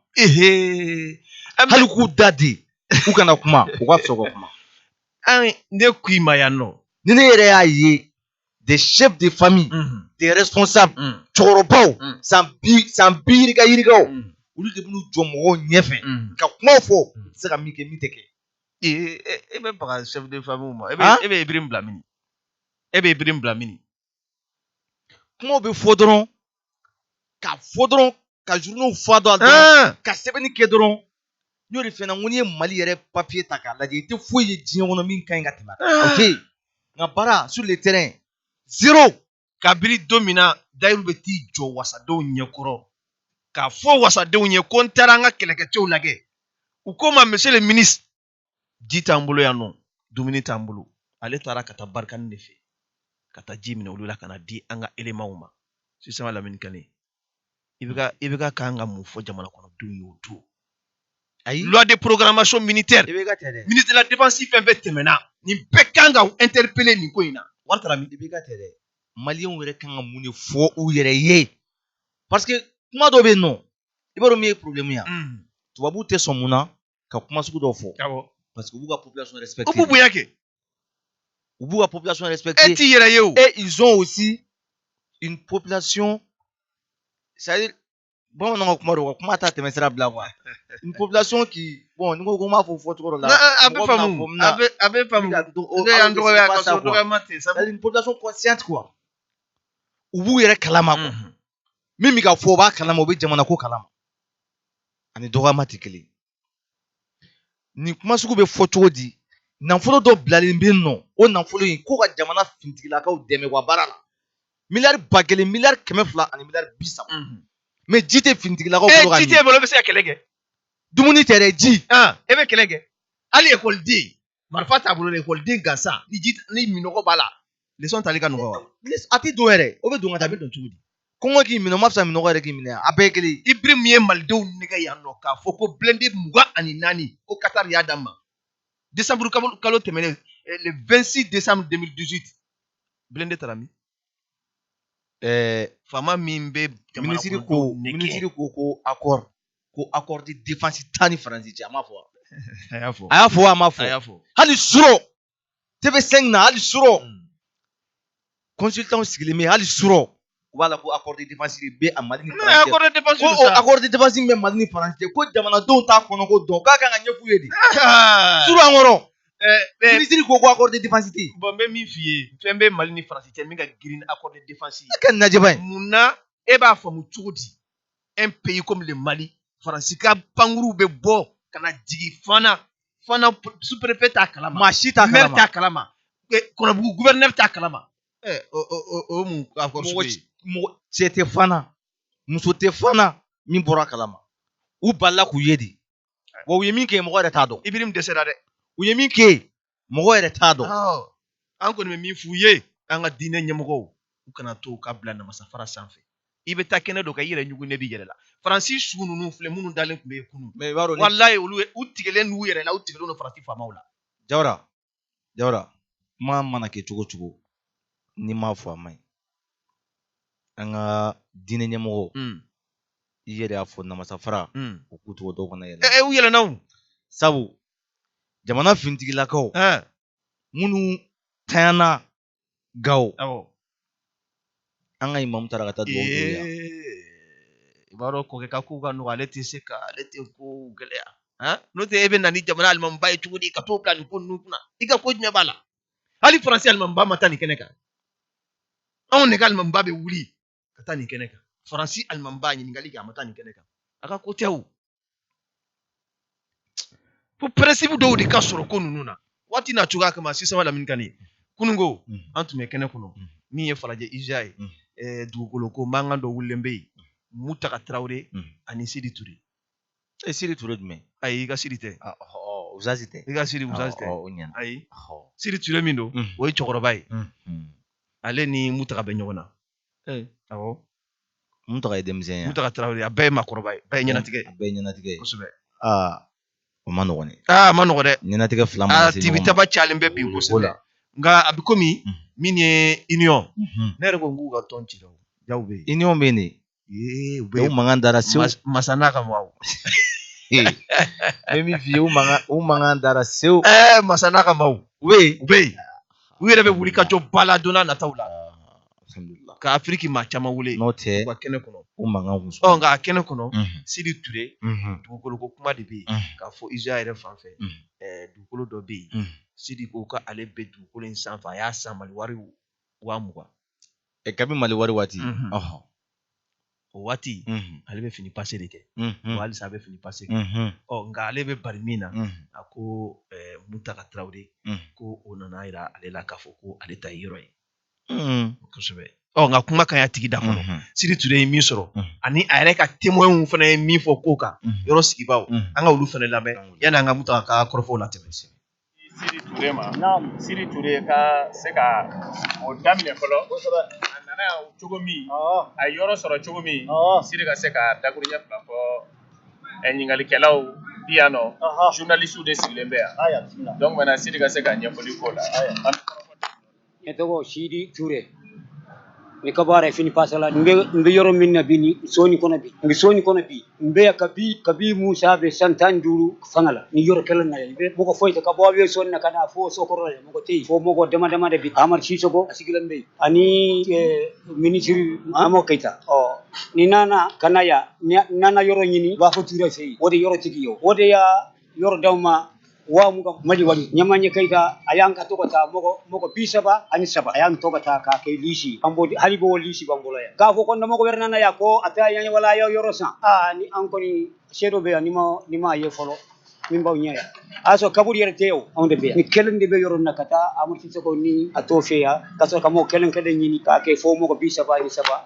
Hali k'u da de u kana kuma u ka fisa u ka kuma. Ne ko i ma yan nɔ. Ni ne yɛrɛ y'a ye des chefs de famille des responsables cɛkɔrɔbaw san 20 yirikaw olu de b'u jɔ mɔgɔw ɲɛfɛ ka kumaw fɔ se ka min kɛ min tɛ kɛ. E bɛ baga chef de famille ma. E bɛ Ibrahim bila mini. E bɛ Ibrahim bila mini. Kumaw bɛ fɔ dɔrɔn ka journaux fa dɔn a dɔrɔn ka sɛbɛnni kɛ dɔrɔn. N y'o de fɛ na n ko n'i ye Mali yɛrɛ papier ta k'a lajɛ i tɛ foyi ye diɲɛ kɔnɔ min ka ɲi ka tɛmɛ a kan. Ok nka baara sur le terrain zéro. Kabini don min na Dayiru bɛ t'i jɔ wasadenw ɲɛkɔrɔ k'a fɔ wasadenw ye ko n taara an ka kɛlɛkɛcɛw lajɛ u ko ma monsieur le ministre ji t'an bolo yan nɔ dumuni t'an bolo ale taara ka taa barikani de fɛ ka taa ji minɛ olu la ka na di an ka éléments ma sisan Lamini Kane i bɛ ka kan ka mun fɔ jamana kɔnɔdenw ye o don. Ayi loi de programmation militaire ministre de la défense fɛn fɛn tɛmɛna nin bɛɛ kan ka interpeller nin ko in na. Wari taara min i bɛ ka tɛ dɛ. Maliyɛnw yɛrɛ kan ka mun de fɔ u yɛrɛ ye parce que kuma dɔ bɛ yen nɔ i b'a dɔn min ye problème ye tubabuw tɛ sɔn mun na ka kuma sugu dɔw fɔ parce que u b'u ka population respecter. U b'u bonya kɛ. U b'u ka population respecter. E t'i yɛrɛ ye o. Et ils ont aussi une population c'est-à-dire bamananw ka kuma don kuma t'a tɛmɛ sira bila quoi. Une population qui bon ni ko m'a fɔ cogo dɔ la. A bɛ faamu a bɛ faamu. Ne y'an dɔgɔya ka sɔrɔ dɔgɔyama tɛ. C'est une population consciente quoi. U b'u yɛrɛ kalama quoi. Min bɛ ka fɔ o b'a kalama o bɛ jamana ko kalama. Ani dɔgɔyama tɛ kelen. Nin kuma sugu bɛ fɔ cogo di? Nafolo dɔ bilalen bɛ yen nɔ o nafolo in ko ka jamana fintigilakaw dɛmɛ wa baara la. Miliyari 1000 miliyari 200 ani miliyari 30. Mais ji tɛ fintigilakaw bolo ka ɲɛ. Ji tɛ bolo bɛ se ka kɛlɛ kɛ. Dumuni tɛ dɛ ji. E bɛ kɛlɛ kɛ. Hali ekɔliden marifa t'a bolo ekɔliden gansan ni minɔgɔ b'a la leçon tali ka nɔgɔ wa. A tɛ don yɛrɛ o bɛ don ka taa a bɛ don cogo di. Kɔngɔ k'i minɛ o ma fisa minɔgɔ yɛrɛ k'i minɛ a bɛɛ ye kelen. Ibrahim ye malidenw nɛgɛ yan nɔ k'a fɔ ko blindé 24 ko Qatar y'a d'a ma. Décembre kalo tɛmɛnen le 26 décembre 2018 blindé taara min. Faama min bɛ jamana kɔnɔ minisiri ko accord de défense t'ani Faransi cɛ a m'a fɔ wa. A y'a fɔ. A y'a fɔ wa a m'a fɔ. A y'a fɔ. Hali suro TV5 na hali suro consultant sigilen bɛ hali suro u b'a la ko accord de défense bɛ a Mali ni Faransi. Accord de défense ko accord de défense bɛ Mali ni Faransi ko jamanadenw t'a kɔnɔ ko dɔn k'a kan ka ɲɛf'u ye de. Suro an kɔrɔ. Minisiri ko accord de défense tɛ yen. Bon n bɛ min f'i ye fɛn bɛ Mali ni Faransi cɛ min ka girin ni accord de défense ye. A kɛ najɛba ye. Munna e b'a faamu cogo di un pays comme le Mali Faransi ka pankuruw bɛ bɔ ka na jigin Fana sous-préfet t'a kalama. Maa si t'a kalama. Maire t'a kalama. Kɔnɔbugu gouverneur t'a kalama. O mun accord sugu ye. Cɛ tɛ Fana muso tɛ Fana min bɔra kalama u balila k'u ye de wa u ye min kɛ mɔgɔ yɛrɛ t'a dɔn. Ibrahim dɛsɛra dɛ. U ye min kɛ mɔgɔ yɛrɛ t'a dɔn. An kɔni bɛ min f'u ye an ka diinɛ ɲɛmɔgɔw u kana to ka bila namasafara sanfɛ. I bɛ taa kɛnɛ dɔ kan i yɛrɛ ɲugun ne b'i yɛrɛ la. Faransi sugu ninnu filɛ minnu dalen tun bɛ yen kunun. Mais i b'a dɔn walayi olu u tigɛlen n'u yɛrɛ la u tigɛlen don Faransi faamaw la. Jawara kuma mana kɛ cogo cogo ni m'a fɔ a man ɲi. An ka diinɛ ɲɛmɔgɔw i yɛrɛ y'a fɔ namasafara u k'u tɔgɔ dɔw kana yɛlɛ. U yɛlɛnna o. sabu jamana fintigilakaw minnu tanyana Gawo an ka imamu taara ka taa dugawu k'u ye i b'a dɔn kɔkɛ ka kow ka nɔgɔ ale tɛ se ka ale tɛ ko gɛlɛya n'o tɛ e bɛ na ni jamana alimamiba ye cogo di ka t'o bila nin ko ninnu kunna i ka ko jumɛn b'a la hali faransi alimamiba ma taa nin kɛnɛ kan anw ne ka alimamiba bɛ wuli ka taa nin kɛnɛ kan faransi alimamiba ɲininkali kɛ a ma taa nin kɛnɛ kan a ka ko tɛ o fo pɛrɛsibu dɔw de ka sɔrɔ ko ninnu na waati n'a cogoya kama sisan Lamini Kane kunungo an tun bɛ kɛnɛ kɔnɔ min ye Falajɛ IGA ye dugukolo ko mankan dɔ wulilen bɛ yen Mutaka Tarawele ani Sidi Ture. Sidi Ture jumɛn? Ayi i ka Sidi tɛ. Uzazi tɛ. I ka Sidi Uzazi tɛ. O ɲɛna. Ayi. Sidi Ture min don o ye cɛkɔrɔba ye. Ale ni Mutaka bɛ ɲɔgɔn na. Awɔ. Mutaka ye denmisɛn ye. Mutaka Tarawele a bɛɛ ye maakɔrɔba ye. Bɛɛ ye ɲɛnatigɛ. A bɛɛ ye ɲɛnatigɛ ye. Kosɛbɛ. O ma nɔgɔn dɛ. A ma nɔgɔn dɛ. Ɲɛnatigɛ fila ma se ɲɔgɔn ma. Tibitaba cayalen bɛ bi kosɛbɛ. Nka a bɛ komi min ye Union. Ne yɛrɛ ko n k'u ka tɔn ci la. Jaw bɛ yen. Union bɛ yen de. U bɛ mankan dara sew. Masa n'a ka maaw. Bɛ min f'i ye u mankan dara sew. Masa n'a ka maaw. U bɛ yen. U yɛrɛ bɛ wuli ka jɔ ba la don n'a nataw la. Ka Afiriki maa caman wele. N'o tɛ u ka kɛnɛ kɔnɔ. U mankan kun sɔrɔ. Nka a kɛnɛ kɔnɔ Sidi Ture dugukolo ko kuma de bɛ yen k'a fɔ IGA yɛrɛ fan fɛ dugukolo dɔ bɛ yen Sidi ko k'ale bɛ dugukolo in sanfɛ a y'a san Mali wari 20,000. Kabi Mali wari waati. O waati ale bɛ fini pase de kɛ. Halisa a bɛ fini pase kɛ. Nka ale bɛ bari min na a ko Mutaka Tarawele ko o nana yira ale la k'a fɔ ko ale ta ye yɔrɔ ye. Kosɛbɛ. Nka kuma kan y'a tigi da kɔnɔ Sidi Ture ye min sɔrɔ ani a yɛrɛ ka témoin fana ye min fɔ ko kan yɔrɔ sigibaw an ka olu fana lamɛn yanni an ka Mutaka ka kɔrɔfɔw latɛmɛ. Sidi Ture ma Sidi Ture ka se ka o daminɛ fɔlɔ a nana yan cogo min a yɔrɔ sɔrɔ cogo min Sidi ka se ka dakuruɲɛ fila fɔ ɲininkɛlaw bi yan nɔ journalistes de sigilen bɛ yan donc maintenant Sidi ka se ka ɲɛfɔli k'o la. Ne tɔgɔ Sidi Ture ni ka baara ye fini pasala n bɛ yɔrɔ min na bi ni Soni kɔnɔ bi n bɛ Soni kɔnɔ bi n bɛ kabi Musa bɛ san 15 fanga la ni yɔrɔ kelen na ye mɔgɔ foyi tɛ ka bɔ avion Soni na ka na fo Sokoro la mɔgɔ tɛ yen fo mɔgɔ dama dama de bi Amadu Sisoko a sigilen bɛ yen ani ministre Amo Keita ni nana kana ya nana yɔrɔ ɲini b'a fɔ Ture fɛ yen o de yɔrɔ tigi ye o de y'a yɔrɔ d'aw ma wa muka Mali wari Ɲamanye Keita a y'an ka to ka taa mɔgɔ 37 a y'an to ka taa k'a kɛ lisi hali b'o lisi b'an bolo yan k'a fɔ ko mɔgɔ wɛrɛ nana yan ko a tɛ yan wala a y'a yɔrɔ san ni an kɔni se dɔ bɛ yan ni ma ye fɔlɔ min b'aw ɲɛ yan a sɔrɔ kaburu yɛrɛ tɛ yen anw de bɛ yan ni kelen de bɛ yɔrɔ na ka taa Amadu Sisoko ni a t'o fɛ yan ka sɔrɔ ka mɔgɔ kelen ɲini k'a kɛ fo mɔgɔ 37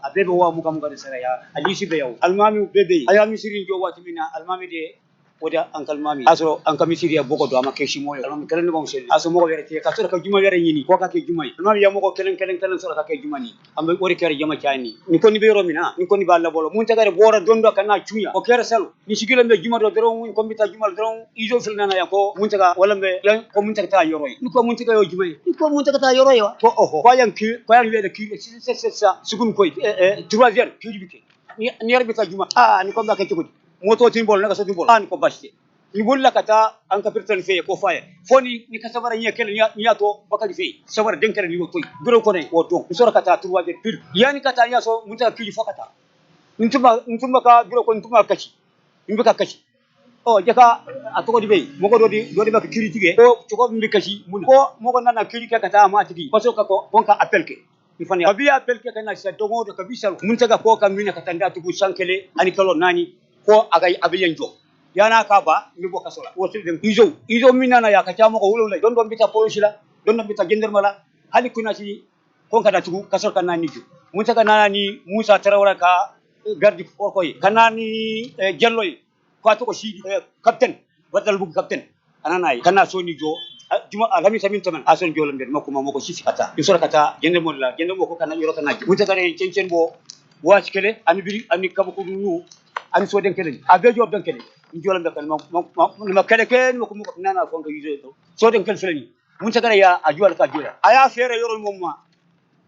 a bɛɛ bɛ wa muka de sara yan a lisi bɛ yan alimami bɛɛ bɛ yen a y'a misiri jɔ waati min na alimami de o de an kalimami a sɔrɔ an ka misiri ya bɔgɔ don a ma kɛ simo ye alimami kelen de b'anw seli a sɔrɔ mɔgɔ wɛrɛ tɛ ka sɔrɔ ka juma wɛrɛ ɲini ko ka kɛ juma ye alimami ya mɔgɔ kelen sɔrɔ ka kɛ juma ni an bɛ o de kɛra jama caya ni kɔni bɛ yɔrɔ min na ni kɔni b'a labɔlɔ mun tɛ ka bɔra don dɔ ka n'a cunya o kɛra salo ni sigilen bɛ juma dɔ dɔrɔn ko n bɛ taa juma dɔrɔn izo fili nana yan ko mun tɛ ka wala ko mun tɛ ka taa yɔrɔ ye ni ko mun tɛ ka y'o juma ye ni ko mun tɛ ka taa yɔrɔ ye wa ko ko yan wele ki suguni ko 3 kiri bi kɛ ni yɛrɛ bɛ taa juma ni ko b'a kɛ cogo di moto tin bol naka so tin bol ni ko basti ni bolla kata an ka pirtan fe ko faye foni ni ka sabara nya kelen ya to bakali fe sabara den kelen ni ko toy biro ko ne o don sura kata 3 pil yani kata nya so mun ta pili fokata ntuma ka biro ko ntuma kaci imbe ka kaci jaka atoko di be mogo do di ba kiri tige o to ko mbi kaci mun ko mogo nana kiri ka kata ma tigi paso ka ko bonka appel ke ifani abi appel ke kana sa to mo do ka bisal mun ta ko ka mina kata nda tugu sankele ani kalo nani ko agay abiyan jo yana ka ba mi boka sola wotu dem izo minana ya ka chamo ko wulo lay don bita police la don bita gendarme la hali kuna ci kon kada tugu kasol kana ni ju mun ta kana ni Musa Tarawara ka gardi ko yi kana ni jello yi ko to ko sidi captain wadal bu captain anana yi kana so ni jo juma alami samin taman ason jolom der makuma moko sifi kata isora kata gendarme la gendarme ko kana yoro kana mun ta kana cencen bo wachi kele ani kabu ko nu ani so den kelen a be job den kelen njolam be kan ma kele ken ko mo nana ko ngi to so den kel felani mun tagara ya ajual ka jura aya fere yoro momma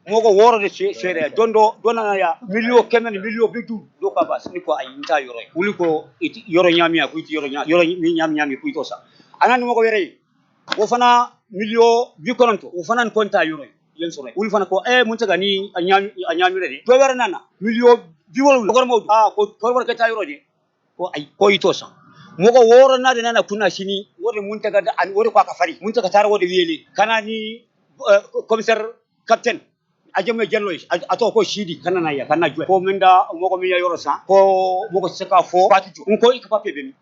mogo woro de fere dondo donana ya milio kemen milio bidu do papa ni ko ay nta yoro wuli ko iti yoro nyamiya ko iti yoro nyami ko ito sa anan mo ko were wo fana milio bi kononto wo fana ko nta yoro yen sore wuli fana ko mun taga ni anyami re do were nana milio bi wol ko mo ko ka ta yoro de ko ay ko ito sa mogo woro na de nana kuna shini wode mun taga da an wode ko ka fari mun taga tar wode wele kana ni commissaire captain ajame jallo ato ko shidi kana na ya kana jwe ko minda mogo mi yoro sa ko mogo seka fo fatijo ko ikapa pebe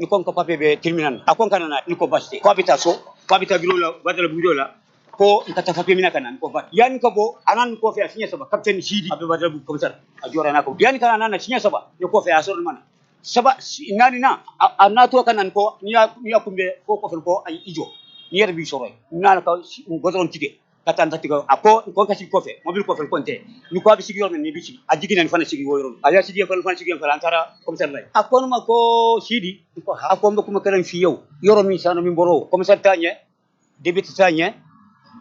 ni ko pape be terminal akon kana na ni ko baste ko habita biro la badala biro la ko ikata pape mina kana ko vat yani ko bo anan ko fe sinya saba captain shidi abe badala bu commissaire ajora na ko yani kana na sinya saba ni ko fe asor man saba nani na anato kana ko niya kumbe ko ko ay ijo ni yer bi soro na ka godon tike katanta tigo ako ko kasi ko fe mobil ko fe konte ni ko abi sigi yor ni bi sigi ajigi nan fana sigi woyron aya sigi fana sigi fana antara commissaire lay akon ma ko sidi ko ha ko ko kalan fi yow yoro mi sano mi boro commissaire tanye debit tanye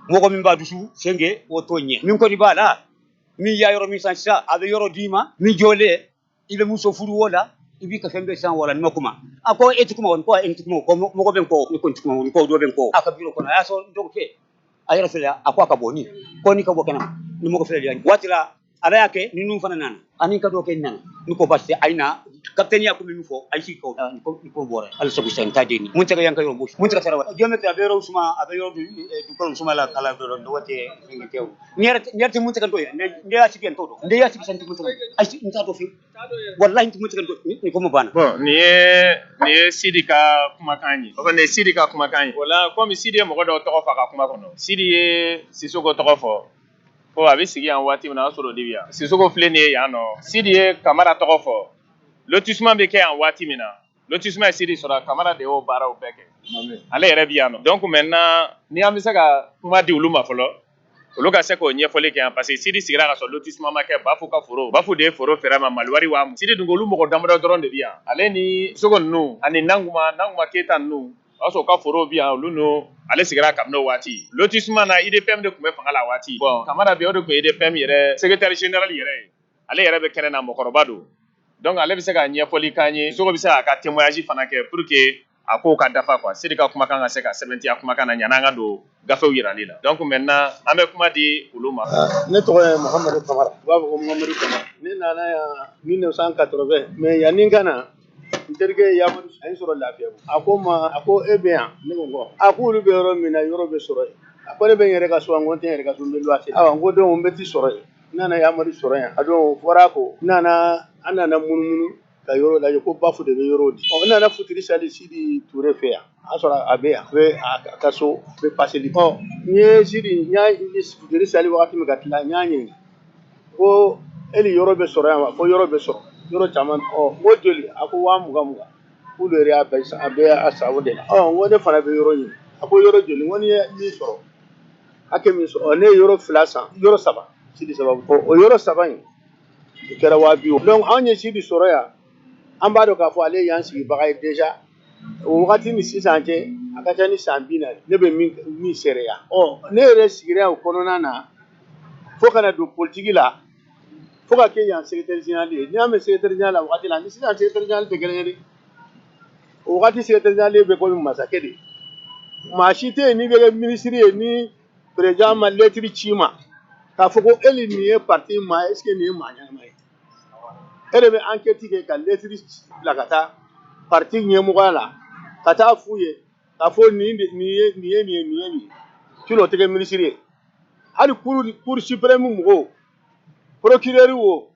moko min ba dusu senge o tonye min ko di bala mi ya yoro mi sansa abe yoro dima mi jole ibe muso furu wala ibi ka fembe san wala no kuma ako etikuma won ko etikuma ko moko ben ko ni ko etikuma won ko do ben ko aka biro ko na ya so do ke ayara fela akwa ka boni ko ni ka bo kana ni moko fela yani watira ala yake ni num fana nana anin ka do ke nana ni ko baste ayna captain ya ko mi fo ay ci ko ni ko bore al sabu sen tade ni mun taga yanka yo bush mun taga tarawa geometri abero suma abero du ko suma la kala do do wote ngi tew ñerti mun taga do ne ya ci ken todo ne ya ci santi mun taga ay ci nta do fi wallahi mun taga do ni ko mo bana bon ni sidika kuma kanyi o ne sidika kuma kanyi wala comme sidi mo do to fa ka kuma kono sidi sisoko to fo ko abi sigi an wati na soro dibia sisoko flene ya no sidi kamara to fo lotissement be ke an wati mina lotissement sidi sora kamara de o bara o beke ale yere biano donc maintenant ni amisa ka kuma di uluma folo olu ka se ko ɲɛfɔli kɛ parce que sidi sigira ka sɔrɔ lotissement ma kɛ bafu ka foro bafu de foro fɛrɛ ma maliwari wa sidi dun olu mɔgɔ damadɔ dɔrɔn de bi yan ale ni sogo ninnu ani nanguma keta ninnu o y'a sɔrɔ ka foro bi yan olu n'o ale sigira kabini o waati lotissement na IDPM de tun bɛ fanga la waati bon kamara bɛ o de tun ye IDPM yɛrɛ secrétaire général yɛrɛ ye ale yɛrɛ bɛ kɛnɛ na mɔgɔkɔrɔba don donc ale bɛ se ka ɲɛfɔli k'an ye sogo bɛ se k'a ka témoignage fana kɛ pour que a ko ka dafa quoi sidi ka kumakan ka se ka sɛbɛntiya kumakan na ɲan'an ka don gafew yirali la donc maintenant an bɛ kuma di olu ma ne tɔgɔ ye Mohamadu Kamara u b'a fɔ ko Mohamadu Kamara ne nana yan 1980 mais yanni n ka na n terikɛ Yamadu a ye sɔrɔ Lafiyabugu a ko n ma a ko e bɛ yan ne ko nkɔ a ko olu bɛ yɔrɔ min na yɔrɔ bɛ sɔrɔ yen a ko ne bɛ n yɛrɛ ka so n ko n tɛ n yɛrɛ ka so n bɛ luwase n ko donc n bɛ ti sɔrɔ yen n nana Yamadu sɔrɔ yan a don fɔra ko an nana munumunu ka yɔrɔ lajɛ ko bafu de bɛ yɔrɔ di n nana Futuri Sali Sidi Ture fɛ yan a sɔrɔ a bɛ yan a bɛ a ka so bɛ paseli n ye Sidi n y'a Futuri Sali wagati min ka tila n y'a ɲininka ko eli yɔrɔ bɛ sɔrɔ yan wa ko yɔrɔ bɛ sɔrɔ yɔrɔ caman n ko joli a ko 20,000 k'olu yɛrɛ y'a bɛɛ a sago de la n ko ne fana bɛ yɔrɔ ɲini a ko yɔrɔ joli n ko ni ye min sɔrɔ hakɛ min sɔrɔ ne ye yɔrɔ 2 san yɔrɔ 3 Sidi sababu o yɔrɔ 3 in o kɛra 250,000 donc anw ye Sidi sɔrɔ yan an b'a dɔn k'a fɔ ale y'an sigibaga ye déjà o wagati ni sisan cɛ a ka ca ni san 40 ne bɛ min seereya ne yɛrɛ sigira o kɔnɔna na fo ka na don politique la fo ka kɛ yan secrétaire général ye n'i y'a mɛn secrétaire général la wagati la ni sisan secrétaire général tɛ kelen ye dɛ o wagati secrétaire général bɛ komi masakɛ de maa si tɛ yen n'i bɛ kɛ ministre ye ni président ma lettre ci ma k'a fɔ ko e nin ye parti maa est ce que nin ye maa ɲɛnama ye e de bɛ enquête kɛ ka lettre bila ka taa parti ɲɛmɔgɔya la ka taa f'u ye k'a fɔ nin ye sinon o tɛ kɛ ministre ye hali cour suprême mɔgɔw procureur wo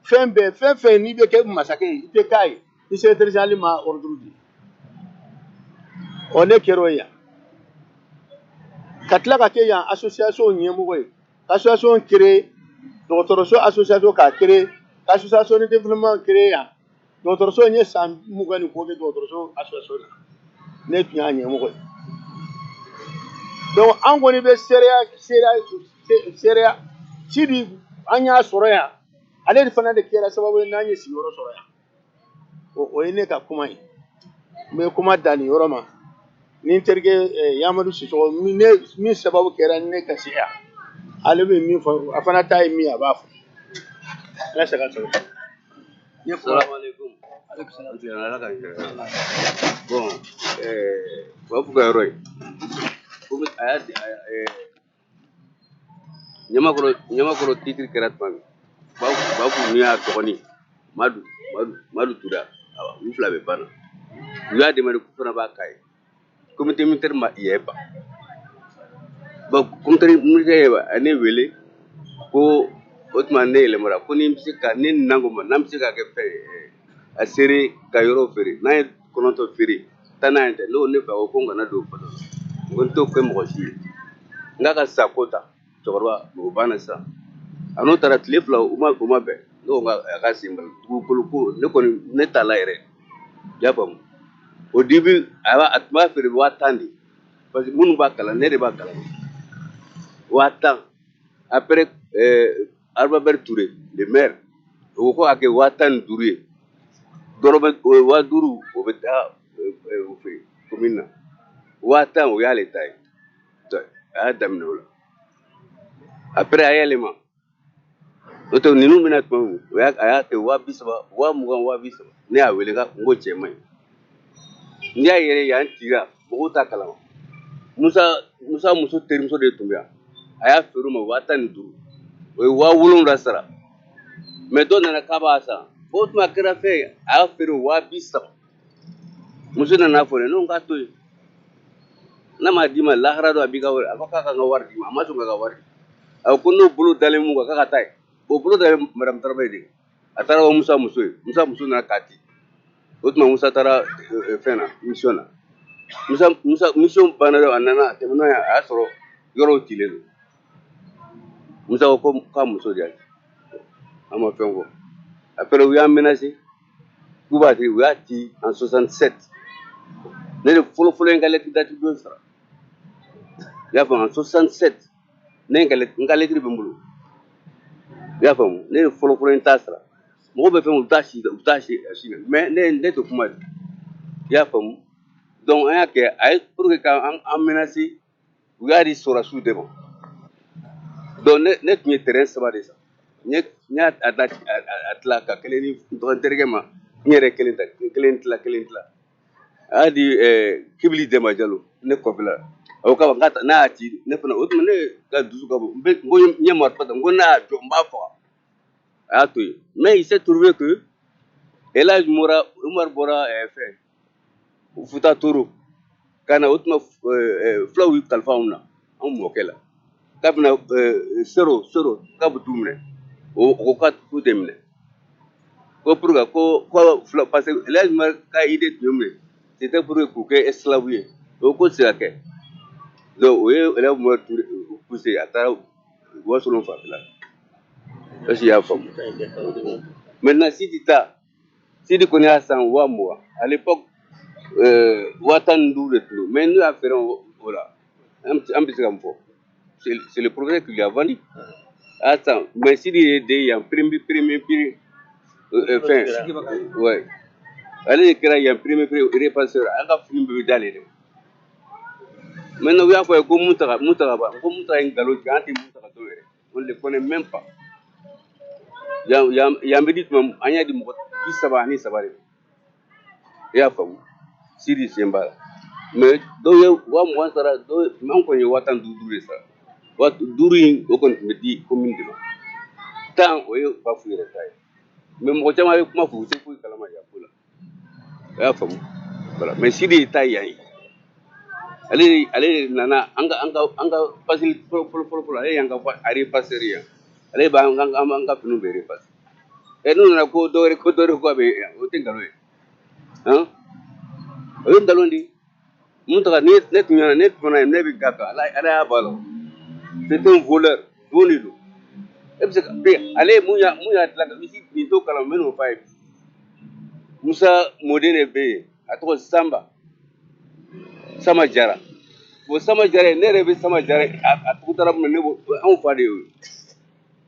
fɛn bɛɛ n'i bɛ kɛ masakɛ ye i tɛ k'a ye ni secrétaire général ma ordre di ne kɛra o ye yan ka tila ka kɛ yan association ɲɛmɔgɔ ye association créé dɔgɔtɔrɔso association k'a créé association de développement créé yan dɔgɔtɔrɔso in ye san 20 ni kɔ kɛ dɔgɔtɔrɔso association na ne tun y'a ɲɛmɔgɔ ye donc an kɔni bɛ seereya Sidi an y'a sɔrɔ yan ale de fana de kɛra sababu ye n'an ye sigiyɔrɔ sɔrɔ yan o ye ne ka kuma ye n bɛ kuma dan nin yɔrɔ ma ni n terikɛ Yamadu Sisɔkɔ min sababu kɛra ne ka se yan ale bɛ min fɔ a fana ta ye min a b'a fɔ ala se ka sɔrɔ Assalamu alaikum. Ala ka kɛ. Bon, wa fuga yɔrɔ ye. Komi a y'a ɲamakɔrɔ titre kɛra tuma min b'a fɔ n'u y'a dɔgɔnin Madu Tura u fila bɛ banna u y'a dɛmɛ ko fana b'a k'a ye comité militaire ma yɛ ban bon comité militaire ye ne wele ko o tuma ne yɛlɛmara ko ni bɛ se ka ne nango ma n'an bɛ se ka kɛ fɛn a seere ka yɔrɔ feere n'an ye kɔnɔntɔ feere taa n'a ye tɛ n'o ne fɛ o ko n kana don fɔlɔ ko n t'o kɛ mɔgɔ si ye n k'a ka sako ta cɛkɔrɔba o banna sisan a n'o taara tile fila o ma bɛn n'o a ka sen bali dugukolo ko ne kɔni ne t'a la yɛrɛ i y'a faamu au début a tun b'a feere 10,000 de parce que minnu b'a kalan ne de b'a kalan 10,000 après Albert Touré le maire o ko a kɛ 15,000 ye dɔrɔmɛ 5,000 o bɛ taa o fɛ commune na 10,000 o y'ale ta ye a y'a daminɛ o la après a yɛlɛma o tɛ ninnu bɛna tuma min a y'a kɛ 30,000 20,000 ne y'a wele n ko cɛ man ɲi n'i y'a yɛrɛ yan cira mɔgɔw t'a kalama Musa muso terimuso de tun bɛ yan a y'a feere o ma 15,000 o ye 7,000 sara mais dɔ nana k'a b'a san o tuma kɛra fɛn ye a y'a feere 30,000 muso nana fɔ ne k'a to yen n'a m'a d'i ma lahara dɔ a b'i ka wari a ko k'a ka n ka wari d'i ma a ma sɔn ka wari a ko n'o bolo dalen mun kan k'a ka taa ye o bolo dalen madame Taraba de a taara o Musa muso ye Musa muso nana k'a di o tuma Musa taara fɛn na mission na Musa mission banna a nana a tɛmɛna a y'a sɔrɔ yɔrɔw cilen don Musa ko k'a muso de y'a ci an ma fɛn fɔ après u y'a menacé k'u b'a di u y'a ci en 67 ne de fɔlɔ ye n ka lettre d'attribution sara i y'a faamu en 67 ne n ka lettre bɛ n bolo i y'a faamu ne de fɔlɔ ye n t'a sara mɔgɔw bɛ fɛn u t'a si na mais ne tɛ kuma de i y'a faamu donc an y'a kɛ a ye pour que k'an menacé u y'a di sɔrɔsiw de ma donc ne tun ye terrain 3 de san n y'a tila ka kelen ni n terikɛ ma n yɛrɛ kelen tila a y'a di Kibili Dɛma Jalo ne kɔfɛla o kama n'a y'a ci ne fana o tuma ne ka dusu ka bon n ko n ye marifa ta n ko n'a y'a jɔ n b'a faga a y'a to yen mais il s'est trouvé que El Hadj Umar bɔra fɛn Futa Toro ka na o tuma fulaw y'u kalifa anw na anw mɔkɛ la k'a bɛna Soro k'a bɛ t'u minɛ o ko k'a tɛ minɛ ko pour que ko fula parce que El Hadj Umar ka idée tun ye min ye c'était pour que k'u kɛ esclave ye o ko tɛ se ka kɛ donc o ye El Hadj Umar poussé a taara Wasolo fanfɛla est-ce que i y'a faamu maintenant Sidi kɔni y'a san 20,000 à l'époque 15,000 de tun don mais n'u y'a feere o la an bɛ se ka mun fɔ c'est le propriétaire qui lui a vendu a y'a san mais Sidi ye de yan premier fɛn ouais ale de kɛra yan premier repasseur an ka fini bɛɛ bɛ d'ale de maintenant u y'a fɔ a ye ko Mutaga ba ko Mutaga ye nkalon tigɛ an tɛ Mutaga dɔn yɛrɛ on ne le connaît même pas yan bɛ di tuma an y'a di mɔgɔ 33 de i y'a faamu Sidi sen b'a la mais dɔw ye 20,000 sara an kɔni ye 15,000 de sara 5 in o kɔni tun bɛ di commune de ma 10 o ye Bafu yɛrɛ ta ye mais mɔgɔ caman ye kuma fɔ u tɛ foyi kalama yan ko la i y'a faamu voilà mais Sidi ye ta yan ye ale de nana an ka pasili fɔlɔ ale y'an ka repasseur yan ale b'an ka finiw bɛɛ repasser n'u nana ko dɔwɛrɛ ko a bɛ o tɛ nkalon ye o ye nkalon di Mutaga ne tun ɲɛna ne bɛ ga kan ala y'a b'a la c'était un voleur don de don e bɛ se ka ale ye mun y'a dilan ka misi nin to kalan n bɛ n'o f'a ye Musa mɔden de bɛ yen a tɔgɔ Sama Jara bon Sama Jara ne yɛrɛ bɛ Sama Jara a tugu taara mun na ne b'o anw fa de ye o i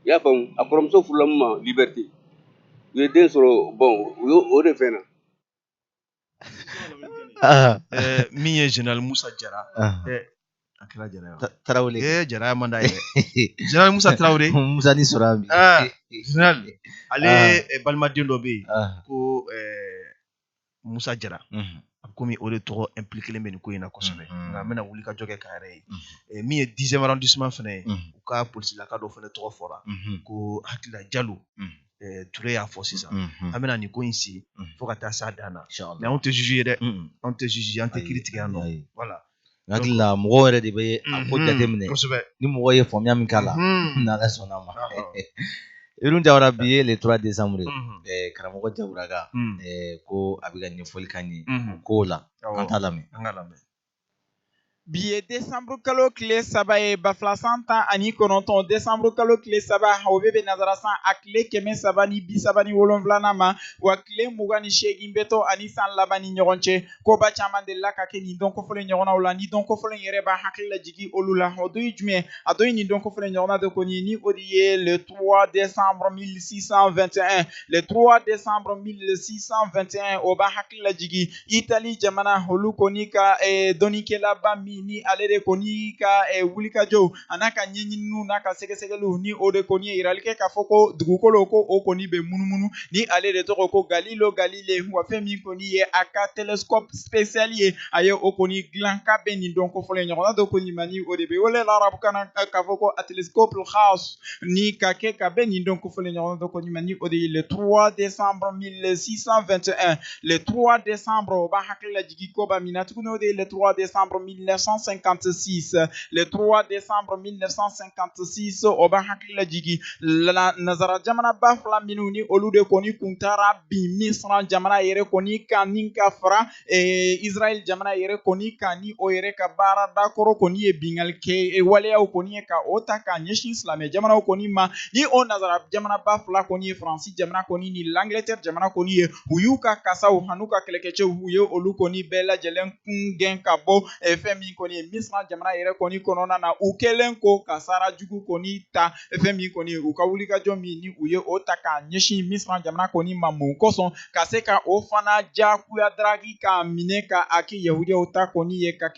y'a faamu a kɔrɔmuso furula mun ma Liberté u ye den sɔrɔ bon o de fɛn na. Min ye Général Musa Jara akira jara Tarawele jara manda ye General Musa Traoré Musa ni Sorambi General ale balmaden dɔ bɛ yen ko Musa Jara komi o de tɔgɔ impliqué bɛ nin ko in na kosɛbɛ nka n bɛna wuli ka jɔ kɛ k'a yɛrɛ ye min ye 10e arrondissement fana ye u ka polisilaka dɔ fana tɔgɔ fɔra ko Hakila Jalo Touré y'a fɔ sisan an bɛna nin ko in si fo ka taa s'a dan na mais anw tɛ juge ye dɛ anw tɛ juge an tɛ kiiri tigɛ yan nɔ voilà hakili la mɔgɔw yɛrɛ de bɛ a ko jateminɛ ni mɔgɔ ye faamuya min k'a la n'Ala sɔnn'a ma Irun Jawara bi ye le 3 décembre karamɔgɔ Jawara ko a bɛ ka ɲɛfɔli k'an ye ko la an t'a lamɛn bi ye décembre kalo tile 3 ye 2019 décembre kalo tile 3 o bɛ nazarasan a tile 337 ma wa tile 28 bɛ to ani san laban ni ɲɔgɔn cɛ koba caman delila ka kɛ nin don kofɔlen ɲɔgɔnnaw la ni don kofɔlen yɛrɛ b'a hakili lajigi olu la o do ye jumɛn a do ye nin don kofɔlen ɲɔgɔnna de kɔni ni o de ye le 3 décembre 1621 le 3 décembre 1621 o b'a hakili lajigi Itali jamana olu kɔni ka dɔnnikɛlaba min ni ale de kɔni ka wulikajɔw a n'a ka ɲɛɲininiw n'a ka sɛgɛsɛgɛliw ni o de kɔni ye yirali kɛ k'a fɔ ko dugukolo ko o kɔni bɛ munumunu ni ale de tɔgɔ ko Galileo Galilei wa fɛn min kɔni ye a ka telescope spécial ye a ye o kɔni dilan k'a bɛ nin dɔn kofɔlen ɲɔgɔnna dɔ kɔni ma ni o de bɛ wele la arabukan na k'a fɔ ko a telescope house ni ka kɛ ka bɛ nin dɔn kofɔlen ɲɔgɔnna dɔ kɔni ma ni o de ye le 3 décembre 1621 le 3 décembre o b'a hakili lajigi ko ba min na tuguni o de ye le 3 décembre 1956 le 3 décembre 1956 o b'a hakili lajigi nazara jamana ba fila minnu ni olu de kɔni kun taara bin Misra jamana yɛrɛ kɔni kan ni ka fara Israel jamana yɛrɛ kɔni kan ni o yɛrɛ ka baara dakɔrɔ kɔni ye bingali kɛ waleyaw kɔni ye ka o ta ka ɲɛsin silamɛ jamanaw kɔni ma ni o nazara jamana ba fila kɔni ye Faransi jamana kɔni ni l'Angleterre jamana kɔni ye u y'u ka kasaw hanu ka kɛlɛkɛcɛw u ye olu kɔni bɛɛ lajɛlen kun gɛn ka bɔ fɛn min kɔni ye Misra jamana yɛrɛ kɔni kɔnɔna na u kɛlen ko ka sara jugu kɔni ta fɛn min kɔni u ka wulikajɔ min ni u ye o ta ka ɲɛsin Misra jamana kɔni ma mun kosɔn ka se ka o fana jakuya daraki ka minɛ ka a kɛ yahudiyaw ta kɔni ye ka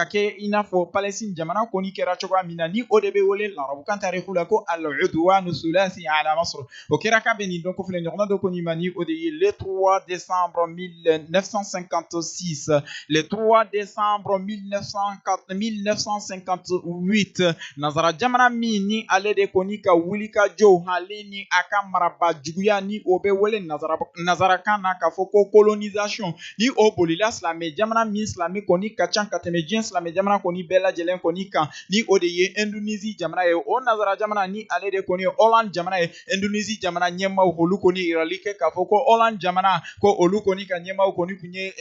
kɛ i n'a fɔ Palestine jamana kɔni kɛra cogoya min na ni o de bɛ wele larabukan tariku la ko al-udwanu sulasi ala Masr o kɛra ka bɛn nin dɔn kofɔlen ɲɔgɔnna dɔ kɔni ma ni o de ye le 3 décembre 1956 le 3 décembre 1958 nazara jamana min ni ale de kɔni ka wulikajɔ ale ni a ka maraba juguya ni o bɛ wele nazarakan na k'a fɔ ko colonisation ni o bolila silamɛ jamana min silamɛ kɔni ka ca ka tɛmɛ diɲɛ silamɛ jamana kɔni bɛɛ lajɛlen kɔni kan ni o de ye Indonésie jamana ye o nazara jamana ni ale de kɔni ye Hollande jamana ye Indonésie jamana ɲɛmaaw olu kɔni yirali kɛ k'a fɔ ko Hollande jamana ko olu kɔni ka ɲɛmaaw kɔni tun ye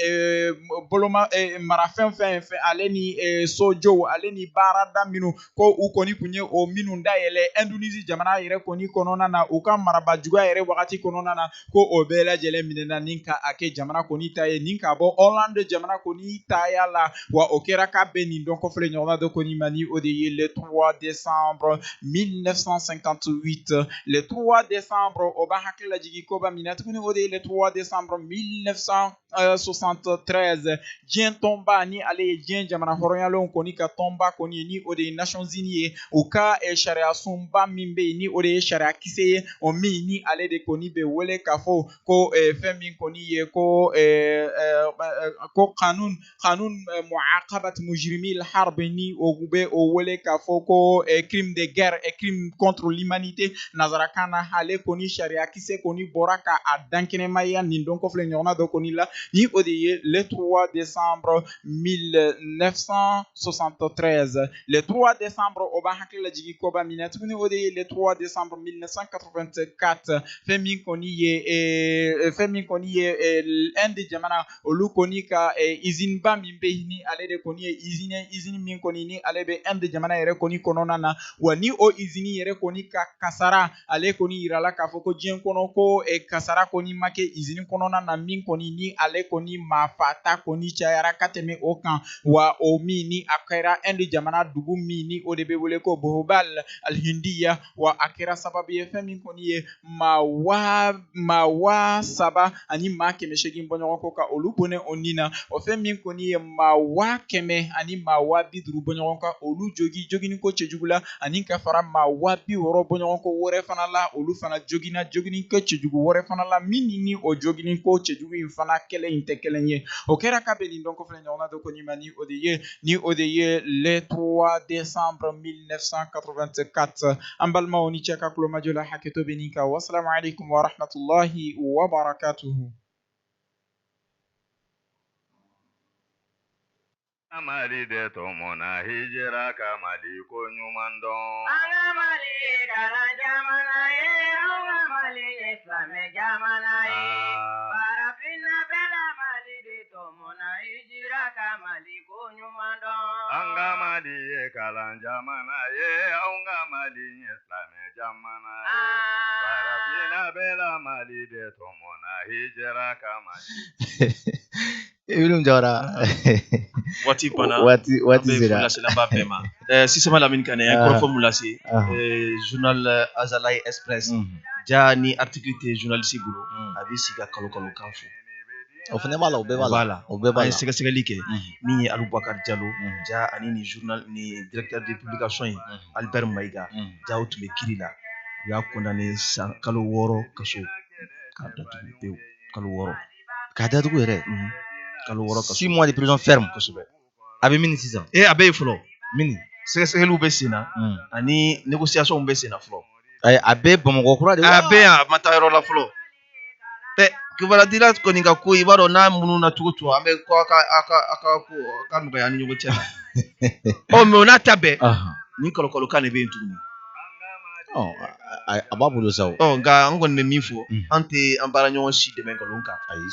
boloma marafɛn fɛn ale ni sojow ale ni baarada minnu ko u kɔni tun ye o minnu dayɛlɛ Indonésie jamana yɛrɛ kɔni kɔnɔna na u ka maraba juguya yɛrɛ wagati kɔnɔna na ko o bɛɛ lajɛlen minɛna ni ka a kɛ jamana kɔni ta ye ni ka bɔ Hollande jamana kɔni taya la wa o kɛra ka bɛn nin dɔn kɔfɛle ɲɔgɔnna dɔ kɔni ma ni o de ye le 3 décembre 1958 le 3 décembre o b'a hakili lajigi ko ba minɛ tuguni o de ye le 3 décembre 1973 diɲɛ tɔnba ni ale ye diɲɛ jamana hɔrɔnyalenw kɔni ka tɔnba kɔni ni o de ye Nations Unies ye u ka sariya sunba min bɛ yen ni o de ye sariya kisɛ ye o min ni ale de kɔni bɛ wele k'a fɔ ko fɛn min kɔni ye ko kanun mu'aqabat mujrimil harb ni o bɛ o wele k'a fɔ ko crime de guerre et crime contre l'humanité nazarakan na ale kɔni sariya kisɛ kɔni bɔra ka a dankɛnɛmaya nin don kɔfɛ ɲɔgɔnna dɔ kɔni la ni o de ye le 3 décembre 1973 le 3 décembre o b'a hakili lajigi ko ba minɛ tuguni o de ye le 3 décembre 1984 fɛn min kɔni ye Inde jamana olu kɔni ka usine ba min bɛ yen ni ale de kɔni ye usine min kɔni ni ale bɛ Inde jamana yɛrɛ kɔni kɔnɔna na wa ni o usine yɛrɛ kɔni ka kasara ale kɔni yirala k'a fɔ ko diɲɛ kɔnɔ ko kasara kɔni ma kɛ usine kɔnɔna na min kɔni ni ale kɔni maa fata kɔni cayara ka tɛmɛ o kan wa o min ni a kɛra Inde jamana dugu min ni o de bɛ wele ko Bhopal Al-Hindiya wa a kɛra sababu ye fɛn min kɔni ye maa 3,000 ani maa 800 bɔɲɔgɔn kɔ ka olu bɔnɛ o nin na o fɛn min kɔni ye maa 100,000 ani maa 50 bɔɲɔgɔn ka olu jogini ko cɛjugu la ani ka fara maa 60 bɔɲɔgɔn ko wɛrɛ fana la olu fana jogini ko cɛjugu wɛrɛ fana la min ni o jogini ko cɛjugu in fana kɛlɛ in tɛ kelen ye o kɛra ka bɛn nin dɔn ko filɛ ɲɔgɔnna dɔ ko ɲima ni o de ye le 3 décembre 1984 an balimaw ni cɛ ka kulomajɔ la hakɛto bɛ nin kan wasalamu alaikum wa rahmatullahi wa barakatuhu. Amali de tomona hijira kamali ko ɲuman dɔn. Mali kala jamana ye, Mali Islamɛ jamana ye. Farafinna bɛla Mali de tomona hijira kamali ko ɲuman dɔn. Mali ye kalan jamana ye, Mali Islamɛ jamana ye. Farafinna bɛla Mali de tomona hijira kamali. Ibn Jawara. Wati bana. Wati zera. Sisama Lamine Kane ko formulasi journal Azalai Express. Ja ni article te journaliste bolo. Abi siga kalo kan fo. O fana b'a la o bɛɛ b'a la. O bɛɛ b'a la. An ye sɛgɛsɛgɛli kɛ min ye Abubakar Diallo ja ani ni journal ni directeur de publication ye Albert Maïga ja o tun bɛ kiri la u y'a condamné san kalo 6 kaso k'a datugu pewu kalo 6 k'a datugu yɛrɛ. Kalo 6 kaso 6 mois de prison ferme kosɛbɛ. A bɛ min sisan. A bɛ ye fɔlɔ min sɛgɛsɛgɛliw bɛ sen na ani négociation bɛ sen na fɔlɔ. A bɛ Bamakɔ kura de. A bɛ yan a ma taa yɔrɔ la fɔlɔ. Kibaradira kɔni ka ko i b'a dɔn n'a munnu na cogo cogo an bɛ ko a ka nɔgɔya ni ɲɔgɔn cɛ la. Mais o n'a ta bɛɛ ni kɔlɔkɔlɔkan de bɛ yen tuguni. A b'a bolo sa o. Nka an kɔni bɛ min fɔ an tɛ an baaraɲɔgɔn si dɛmɛ nkalon kan. Ayi.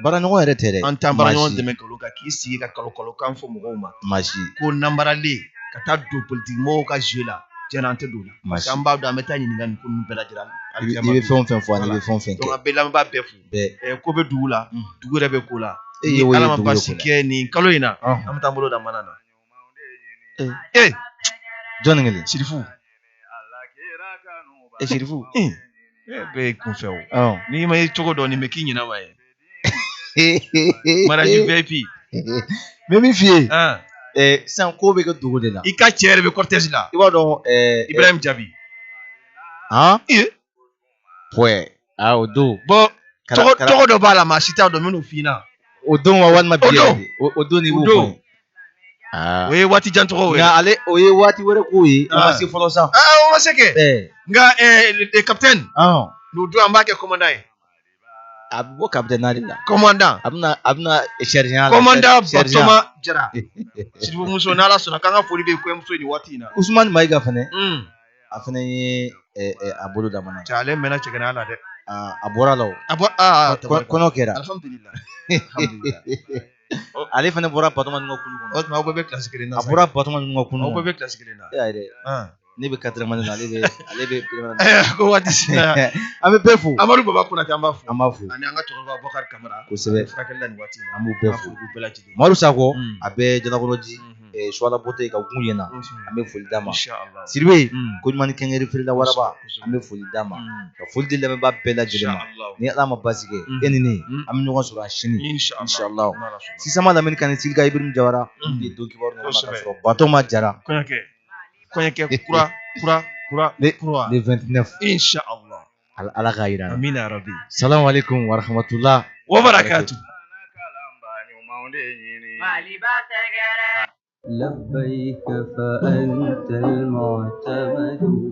Baaraɲɔgɔn yɛrɛ tɛ dɛ. An t'an baaraɲɔgɔn dɛmɛ nkalon kan k'i sigi ka kɔlɔkɔlɔkan fɔ mɔgɔw ma. Masi. Ko nambaralen ka taa don politique mɔgɔw ka jeu la. Tiɲɛna an tɛ don o la. Parce que an b'a dɔn an bɛ taa ɲininka nin ko ninnu bɛɛ lajɛlen. I bɛ fɛn o fɛn fɔ ani i bɛ fɛn o fɛn kɛ. Donc an bɛ lamɛnbaa bɛɛ fo. Ko bɛ dugu la dugu yɛrɛ bɛ ko la. Ni Ala ma basi kɛ nin kalo in na an bɛ taa an bolo da mana na. Jɔnni kelen. Sirifu. Sirifu. Bɛɛ ye kunfɛ o. N'i ma ye cogo dɔn nin bɛ k'i ɲinɛ ma ye. Mariage VIP. Mɛ min f'i ye. Sisan ko bɛ kɛ dogo de la. I ka cɛ yɛrɛ bɛ cortège la. I b'a dɔn Ibrahim Jabi. Pwɛ. O don. Bon tɔgɔ dɔ b'a la maa si t'a dɔn minnu f'i ɲɛna. O don wa walima bi yɛrɛ. O don ni b'o fɔ. O ye waati jan tɔgɔ ye. Nka ale o ye waati wɛrɛ k'o ye. O ma se fɔlɔ sa. O ma se kɛ. Nka le capitaine. N'o don an b'a kɛ commandant ye. A bɛ bɔ capitaine de la. Commandant. A bɛna sergent la. Commandant Batoma Jara. Sirifu muso n'Ala sɔnna k'an ka foli bɛ kɔɲɔmuso ye nin waati in na. Usumani Mayiga fɛnɛ. A fɛnɛ ye a bolo damana. Cɛ ale mɛnna cɛgana la dɛ. A bɔra la o. Kɔɲɔ kɛra. Alhamdulilah. Ale fɛnɛ bɔra Batoma ninnu ka kulu kɔnɔ. O tuma aw bɛɛ bɛ classe kelen na. A bɔra Batoma ninnu ka kulu kɔnɔ. Aw bɛɛ bɛ classe kelen na. Ne bɛ 4e année na ale bɛ ko waati sera. An bɛ bɛɛ fo. Amadu Baba Konate an b'a fo. An b'a fo. Ani an ka cɛkɔrɔba Bukari Kamara. Kosɛbɛ. Furakɛli la nin waati in na. An b'u bɛɛ fo. Bɛɛ lajɛlen. Madu Sakɔ a bɛ Jalakɔrɔji Suwala Bote ka gun ɲɛna an bɛ foli d'a ma. Siribe ko ɲuman ni kɛnkɛri feerela waraba an bɛ foli d'a ma. Ka foli di lamɛnbaa bɛɛ lajɛlen ma. Ni Ala ma basi kɛ e ni ne an bɛ ɲɔgɔn sɔrɔ a sini. Inshallah. Sisama Lamini Kane Silika Ibrahim Jawara de don kibaru ɲɔgɔn ma ka sɔrɔ Batoma Jara. Kɔɲɔkɛ kura. Le 29. Inshallah. Ala ka yira. Amina yarabi. Salamu alaikum wa rahmatullah wa barakatuh. لبيك فأنت المعتمد